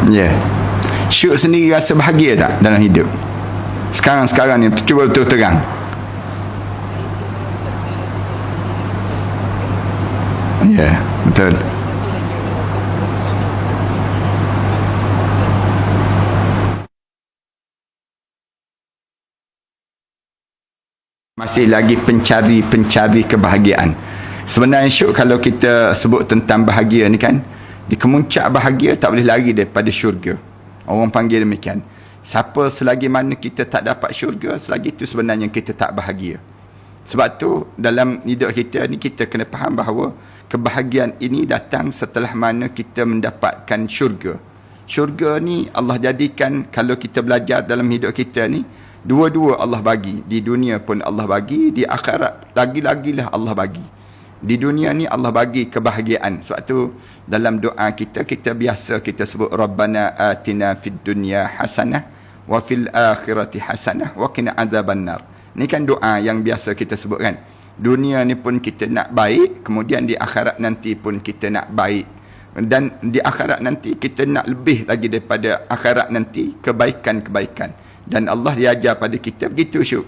Ya. Yeah. Syuk sendiri rasa bahagia tak dalam hidup? Sekarang ni cuba betul terang. Ya, yeah, betul. Masih lagi pencari kebahagiaan. Sebenarnya syuk, kalau kita sebut tentang bahagia ni kan, di kemuncak bahagia tak boleh lari daripada syurga. Orang panggil demikian. Siapa selagi mana kita tak dapat syurga, selagi itu sebenarnya kita tak bahagia. Sebab tu dalam hidup kita ni kita kena faham bahawa kebahagiaan ini datang setelah mana kita mendapatkan syurga. Syurga ni Allah jadikan, kalau kita belajar dalam hidup kita ni, dua-dua Allah bagi. Di dunia pun Allah bagi, di akhirat lagi-lagilah Allah bagi. Di dunia ni Allah bagi kebahagiaan. Sebab tu dalam doa kita biasa kita sebut Rabbana atina fid dunya hasanah wa fil akhirati hasanah wa qina adzabannar. Ni kan doa yang biasa kita sebut kan. Dunia ni pun kita nak baik, kemudian di akhirat nanti pun kita nak baik. Dan di akhirat nanti kita nak lebih lagi daripada akhirat nanti, kebaikan-kebaikan. Dan Allah diajar pada kita begitu syuk.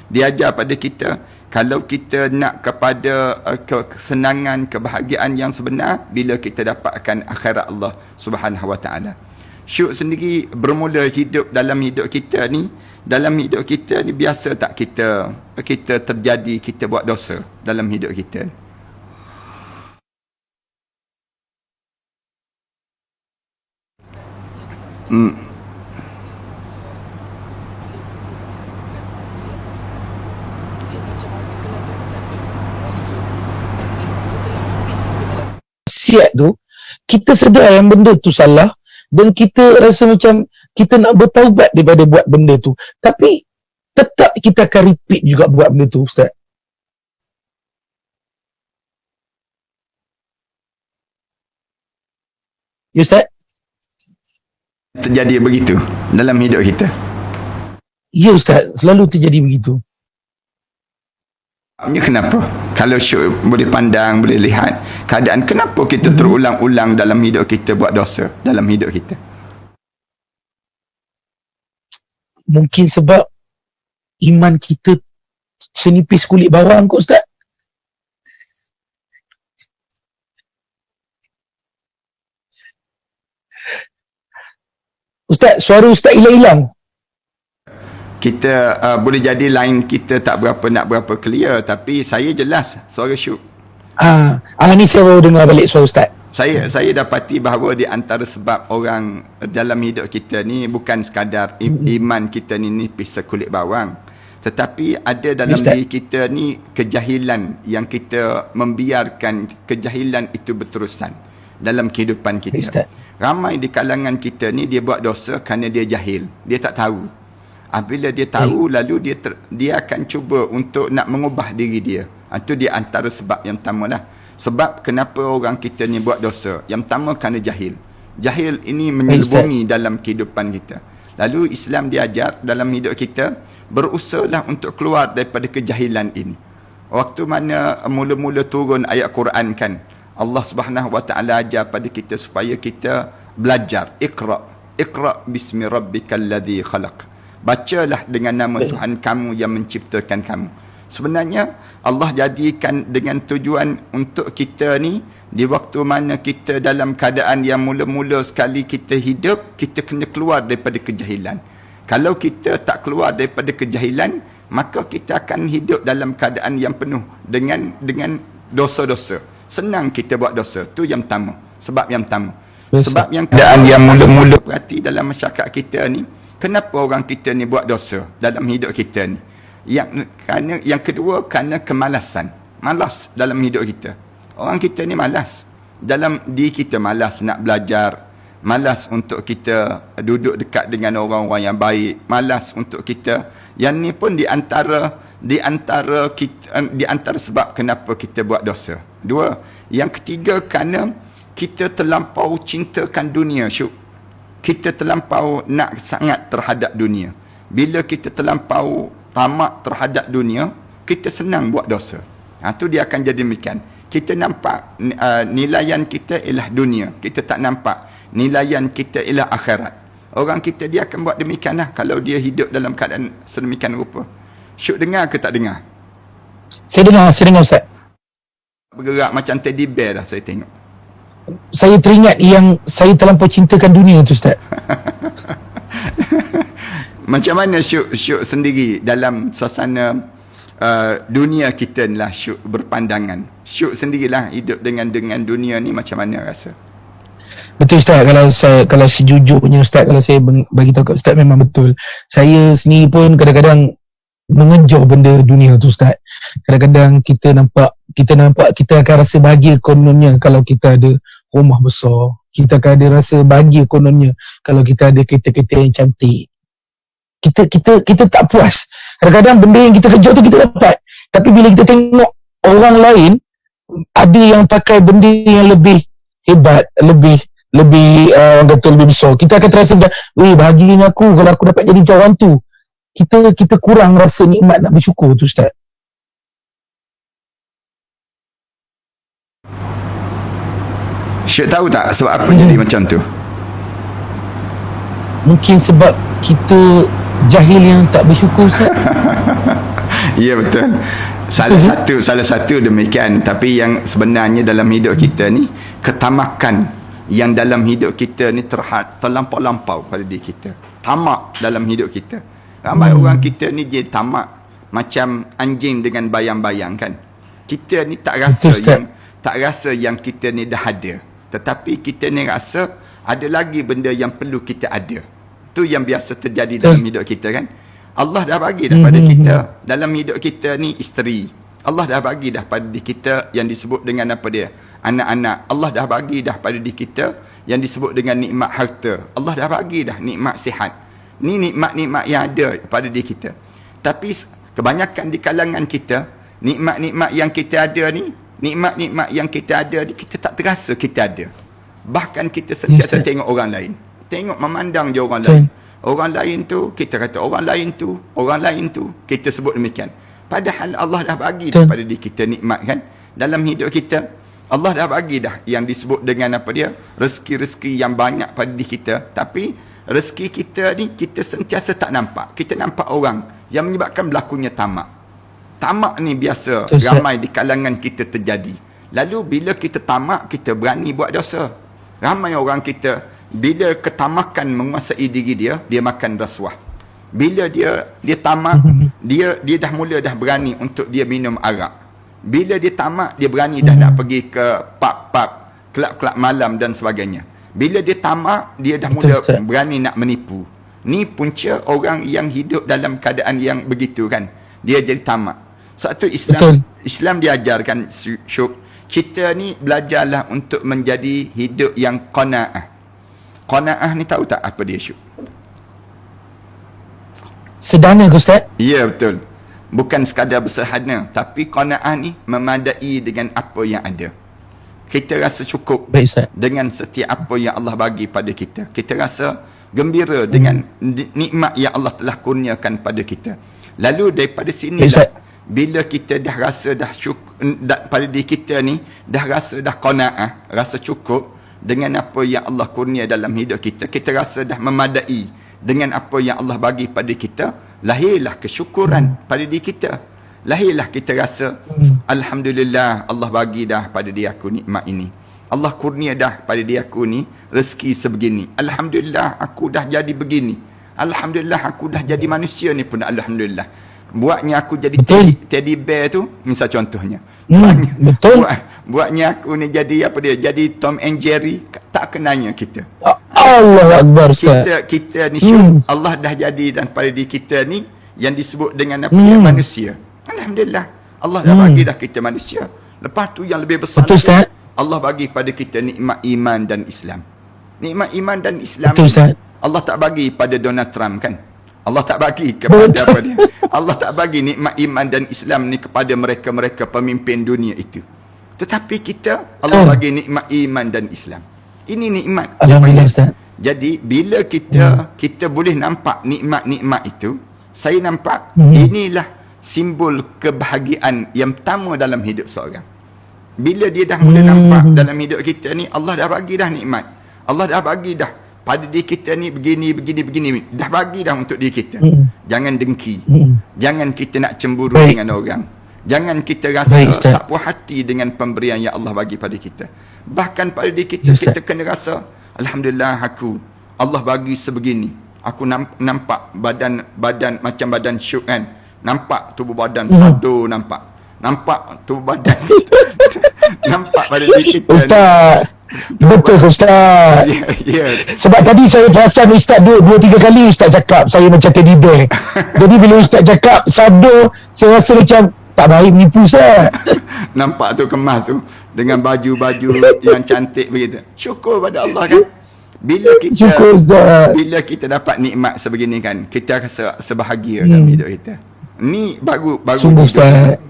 Diajar pada kita, kalau kita nak kepada kesenangan, kebahagiaan yang sebenar, bila kita dapatkan akhirat Allah Subhanahu wa taala. Syuk sendiri bermula hidup dalam hidup kita ni, biasa tak kita terjadi, kita buat dosa dalam hidup kita ni? Maksiat tu, kita sedar yang benda tu salah dan kita rasa macam kita nak bertaubat daripada buat benda tu, tapi tetap kita akan repeat juga buat benda tu, Ustaz. Ya Ustaz? Terjadi begitu dalam hidup kita? Ya Ustaz, selalu terjadi begitu. Kenapa? Kalau syuk boleh pandang, boleh lihat keadaan, kenapa kita terulang-ulang dalam hidup kita buat dosa dalam hidup kita? Mungkin sebab iman kita senipis kulit bawang kot, Ustaz. Ustaz, suara Ustaz hilang-hilang. Kita boleh jadi line kita tak berapa clear, tapi saya jelas suara syuk. Ni saya baru dengar balik suara Ustaz. Saya dapati bahawa di antara sebab orang dalam hidup kita ni bukan sekadar iman kita ni nipis sekulit bawang, tetapi ada dalam diri kita ni kejahilan yang kita membiarkan kejahilan itu berterusan dalam kehidupan kita. Ramai di kalangan kita ni dia buat dosa kerana dia jahil, dia tak tahu. Bila dia tahu, lalu dia akan cuba untuk nak mengubah diri dia. Itu dia antara sebab yang pertama lah. Sebab kenapa orang kita ni buat dosa, yang pertama kerana jahil. Jahil ini menyelubungi dalam kehidupan kita. Lalu Islam diajar dalam hidup kita, berusahalah untuk keluar daripada kejahilan ini. Waktu mana mula-mula turun ayat Quran kan, Allah Subhanahu wa taala ajar pada kita supaya kita belajar. Iqra bismi rabbikal ladzi khalaq. Bacalah dengan nama Tuhan kamu yang menciptakan kamu. Sebenarnya Allah jadikan dengan tujuan untuk kita ni, di waktu mana kita dalam keadaan yang mula-mula sekali kita hidup, kita kena keluar daripada kejahilan. Kalau kita tak keluar daripada kejahilan, maka kita akan hidup dalam keadaan yang penuh dengan dosa-dosa. Senang kita buat dosa. Tu yang pertama. Sebab yang pertama. Sebab yang keadaan yang mula-mula berarti dalam masyarakat kita ni, kenapa orang kita ni buat dosa dalam hidup kita ni? Yang kedua, kerana kemalasan. Malas dalam hidup kita. Orang kita ni malas. Dalam diri kita malas nak belajar. Malas untuk kita duduk dekat dengan orang-orang yang baik. Malas untuk kita. Yang ni pun di antara sebab kenapa kita buat dosa. Dua. Yang ketiga, kerana kita terlampau cintakan dunia, syuk. Kita terlampau nak sangat terhadap dunia. Bila kita terlampau tamak terhadap dunia, kita senang buat dosa. Tu dia akan jadi demikian. Kita nampak nilaian kita ialah dunia. Kita tak nampak nilaian kita ialah akhirat. Orang kita dia akan buat demikian lah kalau dia hidup dalam keadaan sedemikian rupa. Syuk dengar ke tak dengar? Saya dengar Ustaz. Bergerak macam teddy bear dah saya tengok. Saya teringat yang saya terlampau cintakan dunia tu Ustaz. Macam mana Syuk sendiri dalam suasana dunia kita ni lah, Syuk berpandangan. Syuk sendirilah hidup dengan dunia ni macam mana rasa? Betul Ustaz, kalau sejujurnya Ustaz, kalau saya bagi tahu kat Ustaz, memang betul. Saya sendiri pun kadang-kadang mengejar benda dunia tu Ustaz. Kadang-kadang kita akan rasa bahagia kononnya kalau kita ada rumah besar. Kita akan ada rasa bahagia kononnya kalau kita ada kereta-kereta yang cantik. Kita tak puas. Kadang-kadang benda yang kita kejar tu kita dapat. Tapi bila kita tengok orang lain ada yang pakai benda yang lebih hebat, lebih orang kata lebih besar, kita akan terasa bahagianya aku kalau aku dapat jadi macam orang tu. Kita kurang rasa nikmat nak bersyukur tu Ustaz. Syuk tahu tak sebab apa jadi macam tu? Mungkin sebab kita jahil yang tak bersyukur Ustaz. Ya betul. Salah satu demikian. Tapi yang sebenarnya dalam hidup kita ni, ketamakan yang dalam hidup kita ni terlampau-lampau pada diri kita. Tamak dalam hidup kita. Ramai orang kita ni jadi tamak macam anjing dengan bayang-bayang kan. Kita ni tak rasa yang kita ni dah ada. Tetapi kita ni rasa ada lagi benda yang perlu kita ada. Itu yang biasa terjadi dalam hidup kita kan. Allah dah bagi dah pada kita dalam hidup kita ni isteri. Allah dah bagi dah pada diri kita yang disebut dengan apa dia? Anak-anak. Allah dah bagi dah pada diri kita yang disebut dengan nikmat harta. Allah dah bagi dah nikmat sihat. Ni nikmat-nikmat yang ada pada diri kita. Tapi kebanyakan di kalangan kita, nikmat-nikmat yang kita ada ni, kita tak terasa kita ada. Bahkan kita sentiasa tengok orang lain. Tengok memandang je orang lain. Orang lain tu, kita kata orang lain tu, kita sebut demikian. Padahal Allah dah bagi dah pada diri kita nikmat kan. Dalam hidup kita, Allah dah bagi dah yang disebut dengan apa dia? Rezeki-rezeki yang banyak pada diri kita. Tapi rezeki kita ni, kita sentiasa tak nampak. Kita nampak orang yang menyebabkan berlakunya tamak. Tamak ni biasa ramai di kalangan kita terjadi. Lalu bila kita tamak, kita berani buat dosa. Ramai orang kita, bila ketamakan menguasai diri dia makan rasuah. Bila dia tamak, dia dah mula dah berani untuk dia minum arak. Bila dia tamak, dia berani dah nak pergi ke pub, kelab-kelab malam dan sebagainya. Bila dia tamak, dia dah mula berani nak menipu. Ni punca orang yang hidup dalam keadaan yang begitu kan. Dia jadi tamak. Satu Islam diajarkan Syuk, kita ni belajarlah untuk menjadi hidup yang qanaah. Qanaah ni tahu tak apa dia Syuk? Sederhana ke Ustaz? Ya betul. Bukan sekadar bersederhana, tapi qanaah ni memadai dengan apa yang ada. Kita rasa cukup dengan setiap apa yang Allah bagi pada kita. Kita rasa gembira dengan nikmat yang Allah telah kurniakan pada kita. Lalu daripada sinilah, bila kita dah rasa dah syukur pada diri kita ni, dah rasa dah qanaah, rasa cukup dengan apa yang Allah kurnia dalam hidup kita, kita rasa dah memadai dengan apa yang Allah bagi pada kita, lahirlah kesyukuran pada diri kita. Lahirlah kita rasa alhamdulillah Allah bagi dah pada diri aku nikmat ini. Allah kurnia dah pada diri aku ni rezeki sebegini. Alhamdulillah aku dah jadi begini. Alhamdulillah aku dah jadi manusia ni pun alhamdulillah. Buatnya aku jadi teddy bear tu, misal contohnya. Buatnya aku ni jadi apa dia? Jadi Tom and Jerry, tak kenanya kita. Allah Akbar Ustaz. Kita ni Allah dah jadi dan pada diri kita ni yang disebut dengan apa dia? Manusia. Alhamdulillah. Allah dah bagi dah kita manusia. Lepas tu yang lebih besar lagi, Allah bagi pada kita nikmat iman dan Islam. Nikmat iman dan Islam ni, Allah tak bagi pada Donald Trump kan. Allah tak bagi kepada apa dia. Allah tak bagi nikmat iman dan Islam ni kepada mereka-mereka pemimpin dunia itu. Tetapi kita, Allah bagi nikmat iman dan Islam. Ini nikmat. Alhamdulillah Ustaz. Jadi bila kita boleh nampak nikmat-nikmat itu, saya nampak inilah simbol kebahagiaan yang pertama dalam hidup seorang. Bila dia dah mula nampak dalam hidup kita ni, Allah dah bagi dah nikmat. Allah dah bagi dah pada diri kita ni begini. Dah bagi dah untuk diri kita. Jangan dengki. Jangan kita nak cemburu dengan orang. Jangan kita rasa tak puas hati dengan pemberian yang Allah bagi pada kita. Bahkan pada diri kita, kita kena rasa, Alhamdulillah Allah bagi sebegini. Aku nampak badan macam badan syuk kan. Nampak tubuh badan sado, nampak tubuh badan nampak pada diri kita. Ustaz, betul Ustaz. Sebab tadi saya perasan Ustaz 2-3 kali Ustaz cakap saya macam teddy bear. Jadi bila Ustaz cakap sado, saya rasa macam tak baik menipu Ustaz. Nampak tu kemas tu dengan baju-baju yang cantik begitu. Syukur pada Allah kan. Bila kita dapat nikmat sebegini kan, kita rasa sebahagia dalam hidup kita. Ni baru sungguh Ustaz.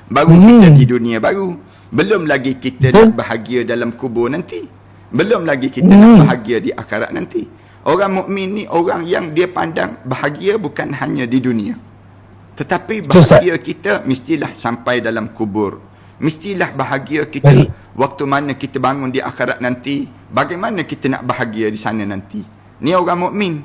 Baru kita di dunia baru. Belum lagi kita nak bahagia dalam kubur nanti. Belum lagi kita nak bahagia di akhirat nanti. Orang mukmin ni orang yang dia pandang bahagia bukan hanya di dunia. Tetapi bahagia kita mestilah sampai dalam kubur. Mestilah bahagia kita waktu mana kita bangun di akhirat nanti. Bagaimana kita nak bahagia di sana nanti? Ni orang mukmin.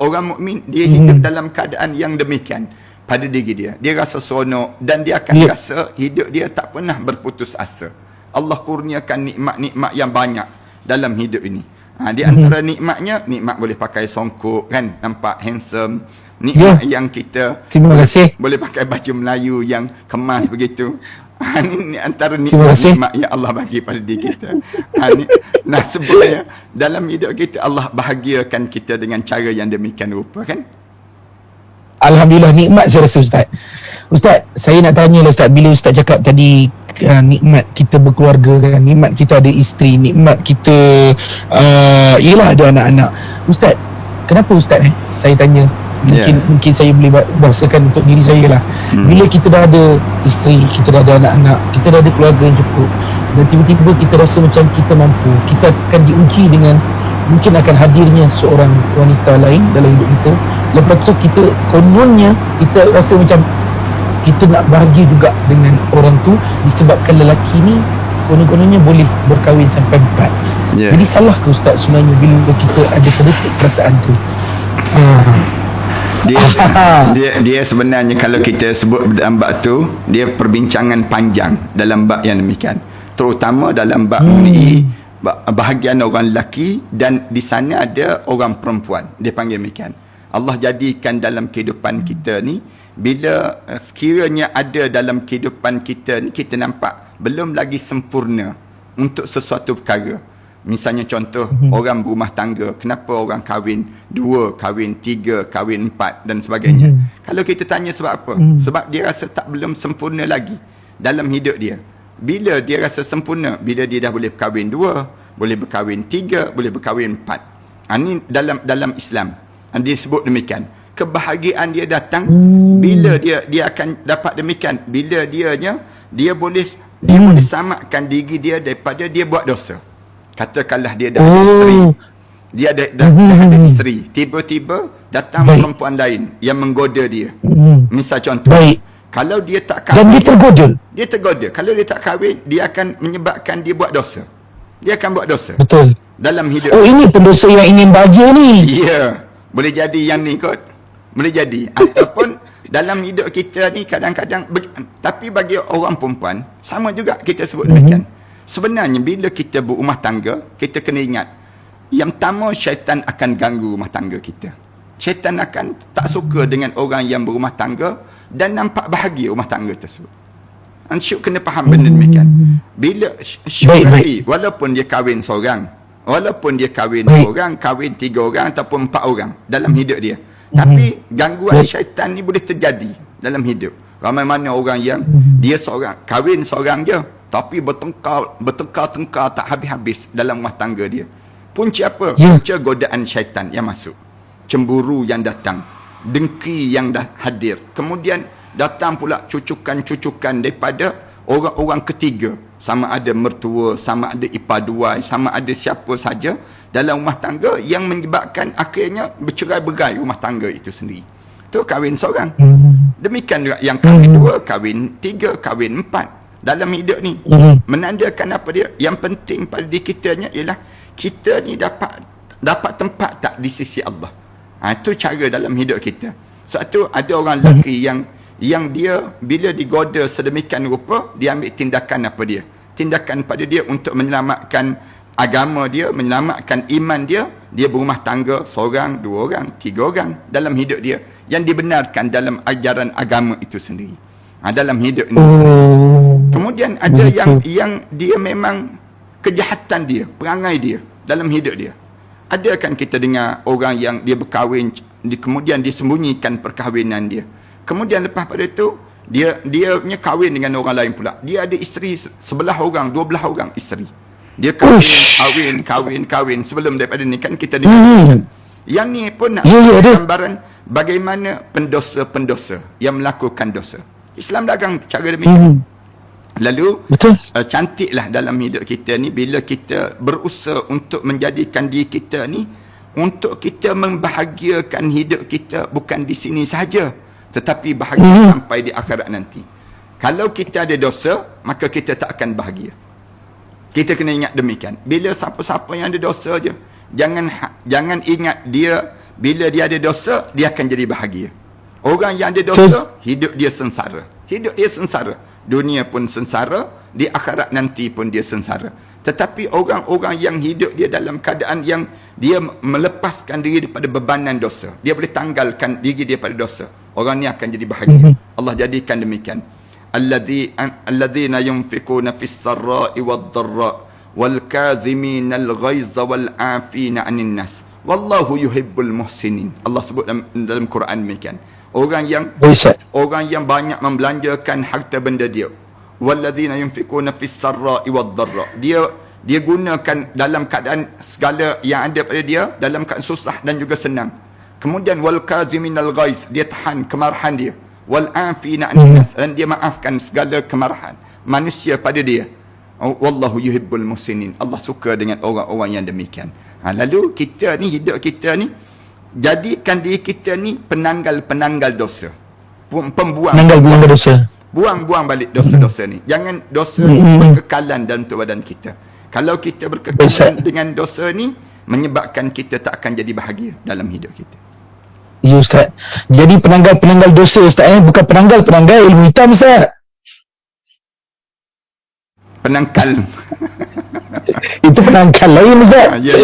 Orang mukmin dia hidup dalam keadaan yang demikian pada diri dia. Dia rasa seronok dan dia akan rasa hidup dia tak pernah berputus asa. Allah kurniakan nikmat-nikmat yang banyak dalam hidup ini. Di antara nikmatnya, nikmat boleh pakai songkok kan, nampak handsome. Nikmat yang kita boleh pakai baju Melayu yang kemas begitu. Ini antara nikmat yang Allah bagi pada diri kita. Nah sebenarnya dalam hidup kita Allah bahagiakan kita dengan cara yang demikian rupa kan. Alhamdulillah, nikmat saya rasa Ustaz. Ustaz, saya nak tanya lah Ustaz, bila Ustaz cakap tadi nikmat kita berkeluarga kan, nikmat kita ada isteri, nikmat kita ialah ada anak-anak. Ustaz, kenapa Ustaz saya tanya, mungkin saya boleh bahasakan untuk diri saya lah. Bila kita dah ada isteri, kita dah ada anak-anak, kita dah ada keluarga yang cukup, dan tiba-tiba kita rasa macam kita mampu, kita akan diuji dengan mungkin akan hadirnya seorang wanita lain dalam hidup kita. Lepas tu kita kononnya kita rasa macam kita nak bahagia juga dengan orang tu disebabkan lelaki ni konon-kononnya boleh berkahwin sampai 4. Jadi salah ke Ustaz sebenarnya bila kita ada terdetik perasaan tu? Dia sebenarnya kalau kita sebut dalam bab tu, dia perbincangan panjang dalam bab yang demikian, terutama dalam bab mengenai bahagian orang lelaki, dan di sana ada orang perempuan, dia panggil demikian. Allah jadikan dalam kehidupan kita ni, bila sekiranya ada dalam kehidupan kita ni, kita nampak belum lagi sempurna untuk sesuatu perkara. Misalnya contoh, orang berumah tangga, kenapa orang kahwin 2, kahwin 3, kahwin 4 dan sebagainya. Kalau kita tanya sebab apa? Sebab dia rasa tak belum sempurna lagi dalam hidup dia. Bila dia rasa sempurna, bila dia dah boleh berkahwin 2, boleh berkahwin 3, boleh berkahwin 4. Ini dalam Islam dia sebut demikian. Kebahagiaan dia datang bila dia akan dapat demikian, bila dia boleh samakan diri dia daripada dia buat dosa. Katakanlah dia dah ada isteri, dia dah ada isteri, tiba-tiba datang perempuan lain yang menggoda dia. Misal contoh, kalau dia tak kahwin, dan dia tergoda. Kalau dia tak kahwin, dia akan menyebabkan dia buat dosa. Dia akan buat dosa. Betul. Dalam hidup. Ini pendosa yang ingin bahagia ni. Ya. Boleh jadi yang ni kot. Boleh jadi. Ataupun dalam hidup kita ni kadang-kadang tapi bagi orang perempuan sama juga kita sebut demikian. Sebenarnya bila kita berumah tangga, kita kena ingat yang pertama, syaitan akan ganggu rumah tangga kita. Syaitan akan tak suka dengan orang yang berumah tangga dan nampak bahagia rumah tangga tersebut. Syuk kena faham benda demikian. Bila syuk nanti, walaupun dia kahwin seorang, walaupun dia kahwin 2 orang, kahwin 3 orang ataupun 4 orang dalam hidup dia, tapi gangguan syaitan ni boleh terjadi dalam hidup. Ramai mana orang yang dia seorang, kahwin seorang je, tapi bertengkar tak habis-habis dalam rumah tangga dia. Punca apa? Punca godaan syaitan yang masuk, cemburu yang datang, dengki yang dah hadir, kemudian datang pula cucukan-cucukan daripada orang-orang ketiga, sama ada mertua, sama ada ipar duai, sama ada siapa saja dalam rumah tangga, yang menyebabkan akhirnya bercerai-berai rumah tangga itu sendiri. Tu kahwin seorang. Demikian juga yang kahwin 2, kahwin 3, kahwin 4 dalam hidup ni. Menandakan apa dia? Yang penting pada diri kitanya ialah kita ni dapat tempat tak di sisi Allah. Itu cara dalam hidup kita. Sebab tu ada orang lelaki yang dia bila digoda sedemikian rupa, dia ambil tindakan apa dia? Tindakan pada dia untuk menyelamatkan agama dia, menyelamatkan iman dia. Dia berumah tangga seorang, dua orang, tiga orang dalam hidup dia yang dibenarkan dalam ajaran agama itu sendiri. Dalam hidup ini sendiri. Kemudian ada yang dia memang kejahatan dia, perangai dia dalam hidup dia. Ada kan kita dengar orang yang dia berkahwin, kemudian disembunyikan perkahwinan dia. Kemudian lepas pada itu, dia punya kahwin dengan orang lain pula. Dia ada isteri 11 orang, 12 orang isteri. Dia kahwin sebelum daripada ni kan kita dengar. Yang ni pun nak gambaran bagaimana pendosa-pendosa yang melakukan dosa. Islam dagang cara demikian. Lalu cantiklah dalam hidup kita ni bila kita berusaha untuk menjadikan diri kita ni untuk kita membahagiakan hidup kita bukan di sini sahaja, tetapi bahagia sampai di akhirat nanti. Kalau kita ada dosa, maka kita tak akan bahagia. Kita kena ingat demikian. Bila siapa-siapa yang ada dosa je, jangan ingat dia bila dia ada dosa dia akan jadi bahagia. Orang yang ada dosa, hidup dia sengsara. Hidup dia sengsara. Dunia pun sengsara, di akhirat nanti pun dia sengsara. Tetapi orang-orang yang hidup dia dalam keadaan yang dia melepaskan diri daripada bebanan dosa, dia boleh tanggalkan diri dia daripada dosa, orang ni akan jadi bahagia. Allah jadikan demikian. Alladzina yunfikuna fis sarra'i wad dharra wal kazimina al ghaiza wal 'afina 'anil nas wallahu yuhibbul muhsinin. Allah sebut dalam Quran demikian. Orang yang banyak membelanjakan harta benda dia. Walladzina yunfikuna fis sarra'i wad dharra. Dia gunakan dalam keadaan segala yang ada pada dia, dalam keadaan susah dan juga senang. Kemudian wal kaziminal ghaiz, dia tahan kemarahan dia. Wal afina 'anil nas, dan dia maafkan segala kemarahan manusia pada dia. Wallahu yuhibbul muhsinin. Allah suka dengan orang-orang yang demikian. Lalu kita ni, hidup kita ni, jadikan diri kita ni penanggal dosa. Pembuang dosa. Buang balik dosa-dosa ni. Jangan dosa ni berkekalan dalam tubuh badan kita. Kalau kita berkekalan dengan dosa ni, menyebabkan kita tak akan jadi bahagia dalam hidup kita. Ya Ustaz. Jadi penanggal dosa Ustaz, bukan penanggal ilmu hitam Ustaz. Penangkal. Itu penangkal lain Ustaz. Ya.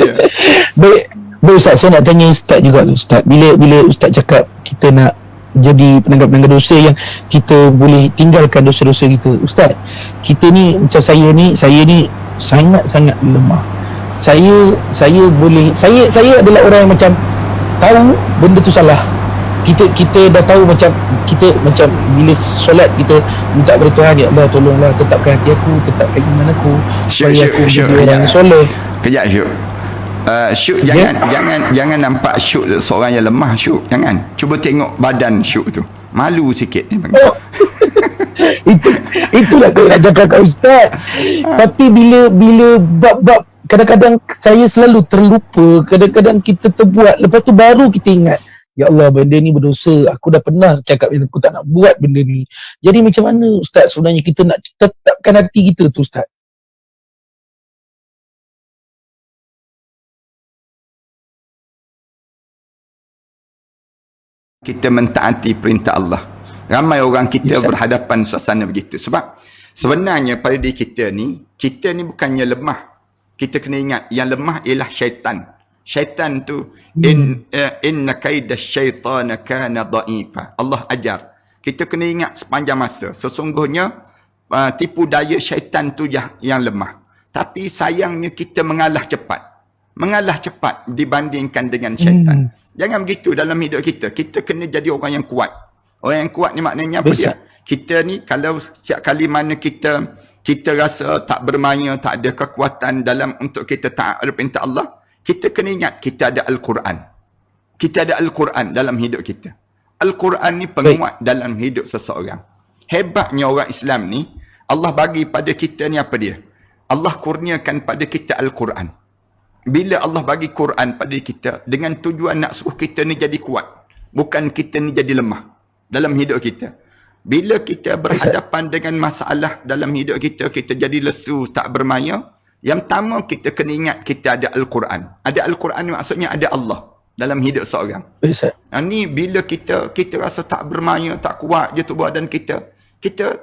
Baik Ustaz, saya nak tanya Ustaz juga Ustaz. Bila Ustaz cakap kita nak jadi penanggal dosa yang kita boleh tinggalkan dosa-dosa kita. Ustaz, kita ni macam saya ni sangat-sangat lemah. Saya adalah orang yang macam tahu benda tu salah. Kita dah tahu macam bila solat kita minta kepada Tuhan, ya Allah tolonglah tetapkan hati aku, tetapkan iman aku supaya aku jadi orang yang soleh. Kejap Syuk. Syuk jangan nampak Syuk seorang yang lemah Syuk. Jangan. Cuba tengok badan Syuk tu. Malu sikit ni. Itulah saya nak cakap kat Ustaz. Tapi bila bab kadang-kadang saya selalu terlupa, kadang-kadang kita terbuat, lepas tu baru kita ingat, ya Allah benda ni berdosa, aku dah pernah cakap aku tak nak buat benda ni. Jadi macam mana Ustaz sebenarnya kita nak tetapkan hati kita tu Ustaz? Kita mentaati perintah Allah. Ramai orang kita berhadapan suasana begitu. Sebab sebenarnya pada diri kita ni bukannya lemah. Kita kena ingat yang lemah ialah syaitan. Syaitan tu inna kaida syaitana kana dha'ifa. Allah ajar. Kita kena ingat sepanjang masa. Sesungguhnya tipu daya syaitan tu yang lemah. Tapi sayangnya kita mengalah cepat dibandingkan dengan syaitan. Jangan begitu dalam hidup kita. Kita kena jadi orang yang kuat. Orang yang kuat ni maknanya apa dia? Kita ni kalau setiap kali mana kita rasa tak bermaya, tak ada kekuatan dalam untuk kita taat pada perintah Allah, kita kena ingat kita ada Al-Quran. Kita ada Al-Quran dalam hidup kita. Al-Quran ni penguat dalam hidup seseorang. Hebatnya orang Islam ni, Allah bagi pada kita ni apa dia? Allah kurniakan pada kita Al-Quran. Bila Allah bagi Quran pada kita dengan tujuan nak suruh kita ni jadi kuat, bukan kita ni jadi lemah dalam hidup kita. Bila kita berhadapan dengan masalah dalam hidup kita, kita jadi lesu, tak bermaya, Yang pertama, kita kena ingat kita ada Al-Quran. Ada Al-Quran ni maksudnya ada Allah dalam hidup seorang. Ustaz. Ni bila kita rasa tak bermaya, tak kuat je tubuh badan kita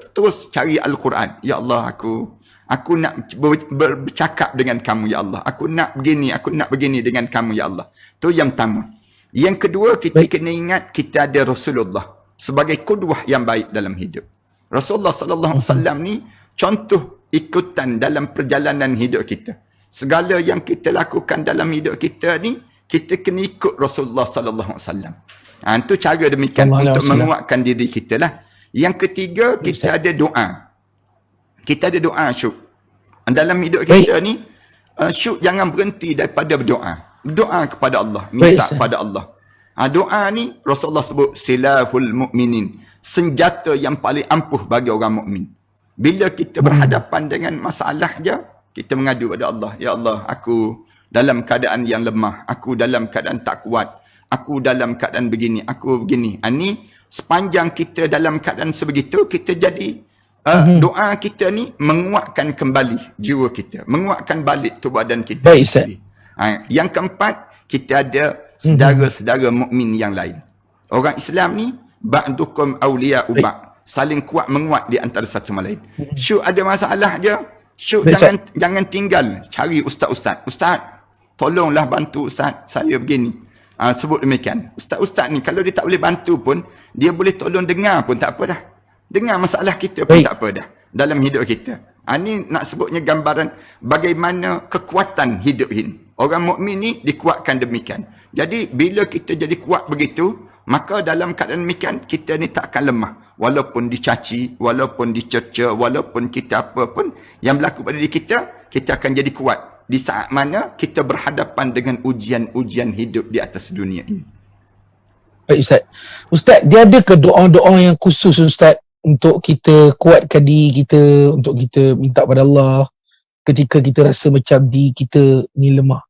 terus cari Al-Quran. Ya Allah, aku nak bercakap dengan kamu, ya Allah. Aku nak begini dengan kamu, ya Allah. Tu yang pertama. Yang kedua, kita kena ingat kita ada Rasulullah sebagai qudwah yang baik dalam hidup. Rasulullah sallallahu alaihi wasallam ni contoh ikutan dalam perjalanan hidup kita. Segala yang kita lakukan dalam hidup kita ni, kita kena ikut Rasulullah sallallahu alaihi wasallam. Itu cara demikian untuk menguatkan diri kita lah. Yang ketiga, kita ada doa. Kita ada doa, Syuk. Dalam hidup kita ni, Syuk jangan berhenti daripada berdoa. Berdoa kepada Allah, minta kepada Allah. Doa ni Rasulullah sebut silahul mu'minin, senjata yang paling ampuh bagi orang mukmin. Bila kita berhadapan dengan masalah je, kita mengadu kepada Allah. Ya Allah, aku dalam keadaan yang lemah, aku dalam keadaan tak kuat, aku dalam keadaan begini, aku begini. Ni sepanjang kita dalam keadaan sebegitu, kita jadi doa kita ni menguatkan kembali jiwa kita, menguatkan balik tubuh badan kita. Baik, Ustaz. Yang keempat, kita ada saudara-saudara mukmin yang lain. Orang Islam ni ba'dukum awliya'u ba', saling kuat menguat di antara satu sama lain. Syuk ada masalah je, Syuk jangan tinggal cari ustaz-ustaz. Ustaz, tolonglah bantu ustaz, saya begini. Sebut demikian. Ustaz-ustaz ni kalau dia tak boleh bantu pun, dia boleh tolong dengar pun tak apa dah. Dengar masalah kita pun tak apa dah dalam hidup kita. Ni nak sebutnya gambaran bagaimana kekuatan hidup ini. Orang mukmin ni dikuatkan demikian. Jadi bila kita jadi kuat begitu, maka dalam keadaan demikian kita ni tak akan lemah. Walaupun dicaci, walaupun dicerca, walaupun kita apa pun yang berlaku pada diri kita, kita akan jadi kuat di saat mana kita berhadapan dengan ujian-ujian hidup di atas dunia ini. Baik, Ustaz. Ustaz, dia ada ke doa-doa yang khusus, Ustaz, untuk kita kuatkan diri kita, untuk kita minta pada Allah ketika kita rasa macam diri kita ni lemah?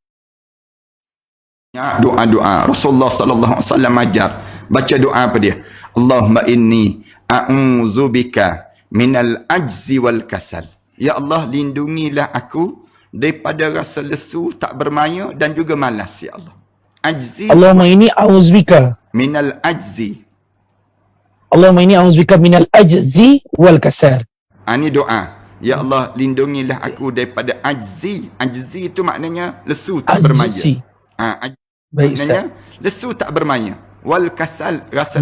Doa-doa Rasulullah sallallahu alaihi wasallam ajar. Baca doa apa dia? Allahumma inni a'udzubika minal ajzi wal kasal. Ya Allah, lindungilah aku daripada rasa lesu, tak bermaya dan juga malas, ya Allah. Ajzi. Allahumma inni a'udzubika minal ajzi. Allahumma inni a'udzubika minal ajzi wal kasal. Ini doa. Ya Allah, lindungilah aku daripada ajzi. Ajzi itu maknanya lesu, tak bermaya. Baik, maknanya lesu, tak bermaya. Wal kasal, rasa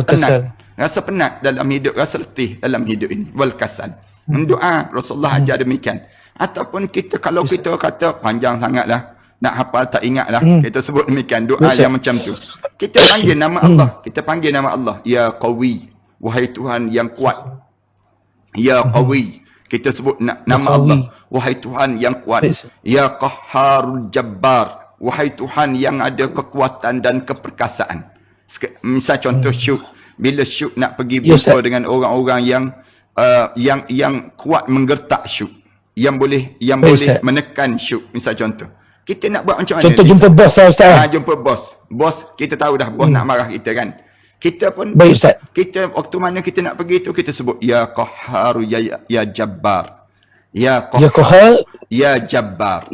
penat. Rasa penat dalam hidup, rasa letih dalam hidup ini. Wal kasal. Doa Rasulullah ajar demikian. Ataupun kita, kalau kita kata panjang sangatlah, nak hafal tak ingatlah, kita sebut demikian doa yang macam tu. Kita panggil nama Allah. Kita panggil nama Allah. Ya Qawi, wahai Tuhan yang kuat. Ya Qawi, kita sebut nama Allah. Wahai Tuhan yang kuat. Ya Qahharul Jabbar, wahai Tuhan yang ada kekuatan dan keperkasaan. Misal contoh Syuk, bila Syuk nak pergi berjumpa dengan orang-orang yang kuat menggertak Syuk, yang boleh menekan Syuk, misal contoh. Kita nak buat macam mana? Contoh jumpa bos lah, Ustaz. Jumpa bos. Bos, kita tahu dah bos nak marah kita kan. Kita pun, baik, Ustaz. Kita waktu mana kita nak pergi tu, kita sebut Ya Qahhar ya Jabbar. Ya Qahhar ya Jabbar.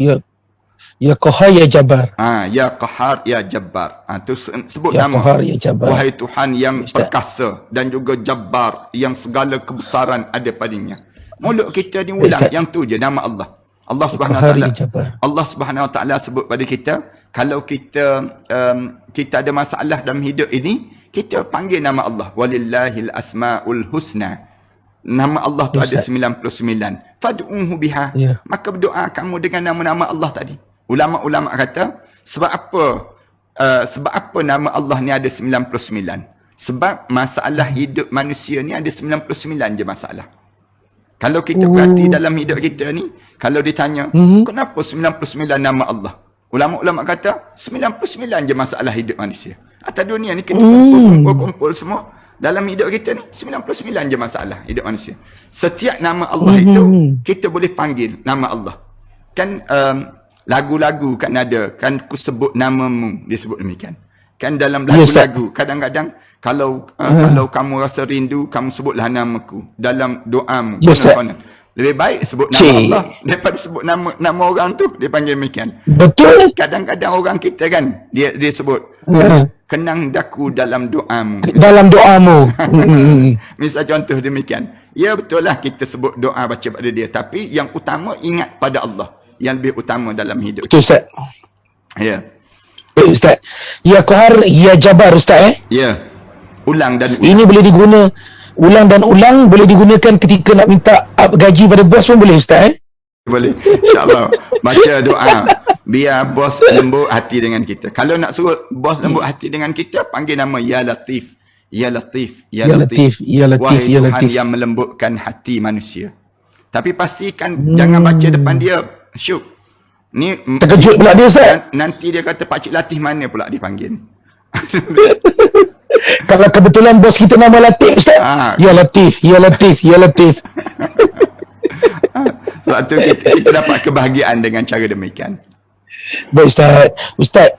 Ya Qahhar ya Jabbar. Ya Qahhar ya Jabbar. Tu sebut ya nama. Qahhar ya Jabbar. Wahai Tuhan yang perkasa dan juga Jabbar, yang segala kebesaran ada padanya. Mulut kita ni ulang yang tu je, nama Allah. Allah Subhanahu Wa Taala. Allah Subhanahu Wa Taala sebut pada kita, kalau kita kita ada masalah dalam hidup ini, kita panggil nama Allah. Walillahil asmaul husna. Nama Allah tu ada 99. Fad'uhu biha. Maka berdoa kamu dengan nama-nama Allah tadi. Ulama-ulama kata, sebab apa nama Allah ni ada 99? Sebab masalah hidup manusia ni ada 99 je masalah. Kalau kita perhati dalam hidup kita ni, kalau ditanya, kenapa 99 nama Allah? Ulama-ulama kata, 99 je masalah hidup manusia. Atas dunia ni kita kumpul semua. Dalam hidup kita ni, 99 je masalah hidup manusia. Setiap nama Allah itu, kita boleh panggil nama Allah. Kan lagu-lagu kan ada, kan ku sebut namamu, dia sebut demikian. Kan dalam lagu-lagu, kadang-kadang kalau kamu rasa rindu, kamu sebutlah namaku dalam doamu. Lebih baik sebut nama Cik. Allah daripada sebut nama orang tu. Dia panggil demikian. Betul. Kadang-kadang orang kita kan, dia sebut, Ha. kenang daku dalam doamu. Dalam doamu. Misal contoh demikian. Ya betul lah kita sebut doa baca pada dia. Tapi yang utama ingat pada Allah. Yang lebih utama dalam hidup. Betul, Ustaz. Ya. Ustaz. Ya Qahar, ya Jabar, Ustaz. Ya. Ulang dan ulang. Ini boleh diguna ulang dan ulang, boleh digunakan ketika nak minta up gaji pada bos pun boleh, Ustaz. Boleh. InsyaAllah. Baca doa. Biar bos lembut hati dengan kita. Kalau nak suruh bos lembut hati dengan kita, panggil nama Ya Latif. Ya Latif. Ya Ya Latif. Latif, Ya Latif, Wahai Ya Tuhan Latif. yang melembutkan hati manusia. Tapi pastikan jangan baca depan dia. Syuk. Ni Terkejut pula dia, Ustaz. nanti dia kata Pak Cik Latif mana pula dipanggil. Kalau kebetulan bos kita nama Latif, Ustaz. Ah. Ya Latif, Ya Latif, Ya Latif. Sebab tu kita dapat kebahagiaan dengan cara demikian. Baik, Ustaz. Ustaz,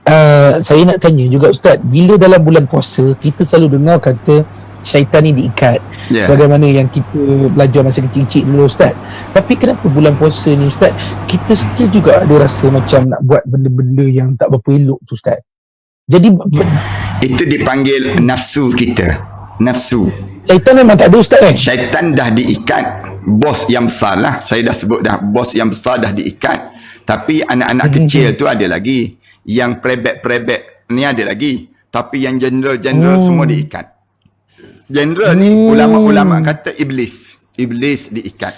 saya nak tanya juga, Ustaz. Bila dalam bulan puasa, kita selalu dengar kata syaitan ni diikat. Ya. Sebagaimana yang kita belajar masa kecil-kecil dulu, Ustaz. Tapi kenapa bulan puasa ni, Ustaz, kita still juga ada rasa macam nak buat benda-benda yang tak berapa elok tu, Ustaz. Jadi, Itu dipanggil nafsu kita. Nafsu. syaitan memang tak ada, Ustaz, Syaitan dah diikat. Bos yang besar lah. Saya dah sebut dah. Bos yang besar dah diikat. Tapi anak-anak kecil tu ada lagi. Yang perebek-perebek ni ada lagi. Tapi yang general-general semua diikat. General ni ulama-ulama kata iblis. Iblis diikat.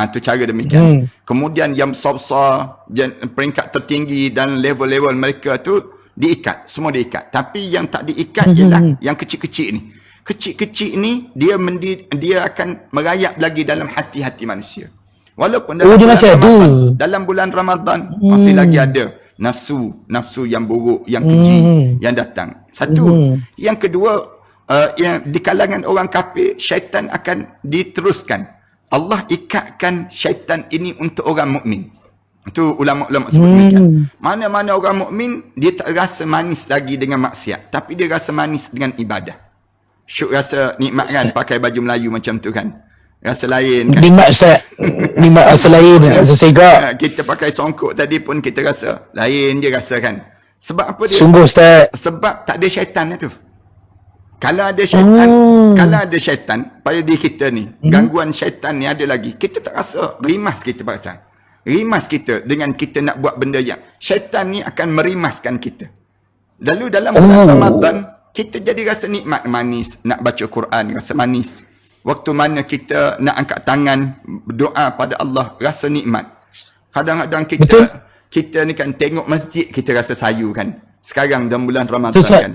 Tu cara demikian. Kemudian yang besar-besar, peringkat tertinggi dan level-level mereka tu diikat. Semua diikat. Tapi yang tak diikat ialah yang kecil-kecil ni. Kecil-kecil ni dia akan merayap lagi dalam hati-hati manusia. Walaupun dalam dia masih ada. dalam bulan Ramadan masih lagi ada nafsu yang buruk, yang keji yang datang. Satu. Yang kedua, yang di kalangan orang kafir, syaitan akan diteruskan. Allah ikatkan syaitan ini untuk orang mukmin. Itu ulama-ulama sebut demikian. Mana-mana orang mukmin dia tak rasa manis lagi dengan maksiat, tapi dia rasa manis dengan ibadah. Syuk rasa nikmat kan pakai baju Melayu macam tu kan. Rasa lain kan. nikmat, Ustaz. Nikmat rasa lain, rasa segak. Kita pakai songkok tadi pun kita rasa lain je rasa kan. Sebab apa dia? Sungguh, Ustaz. Sebab tak ada syaitan lah tu. Kalau ada syaitan, kalau ada syaitan pada diri kita ni, gangguan syaitan ni ada lagi, kita tak rasa rimas kita pasal. Rimas kita dengan kita nak buat benda yang syaitan ni akan merimaskan kita. Lalu dalam bulan Ramadan, kita jadi rasa nikmat, manis. Nak baca Quran, rasa manis. Waktu mana kita nak angkat tangan, berdoa pada Allah, rasa nikmat. Kadang-kadang kita ni kan tengok masjid, kita rasa sayu kan. Sekarang dalam bulan Ramadan kan.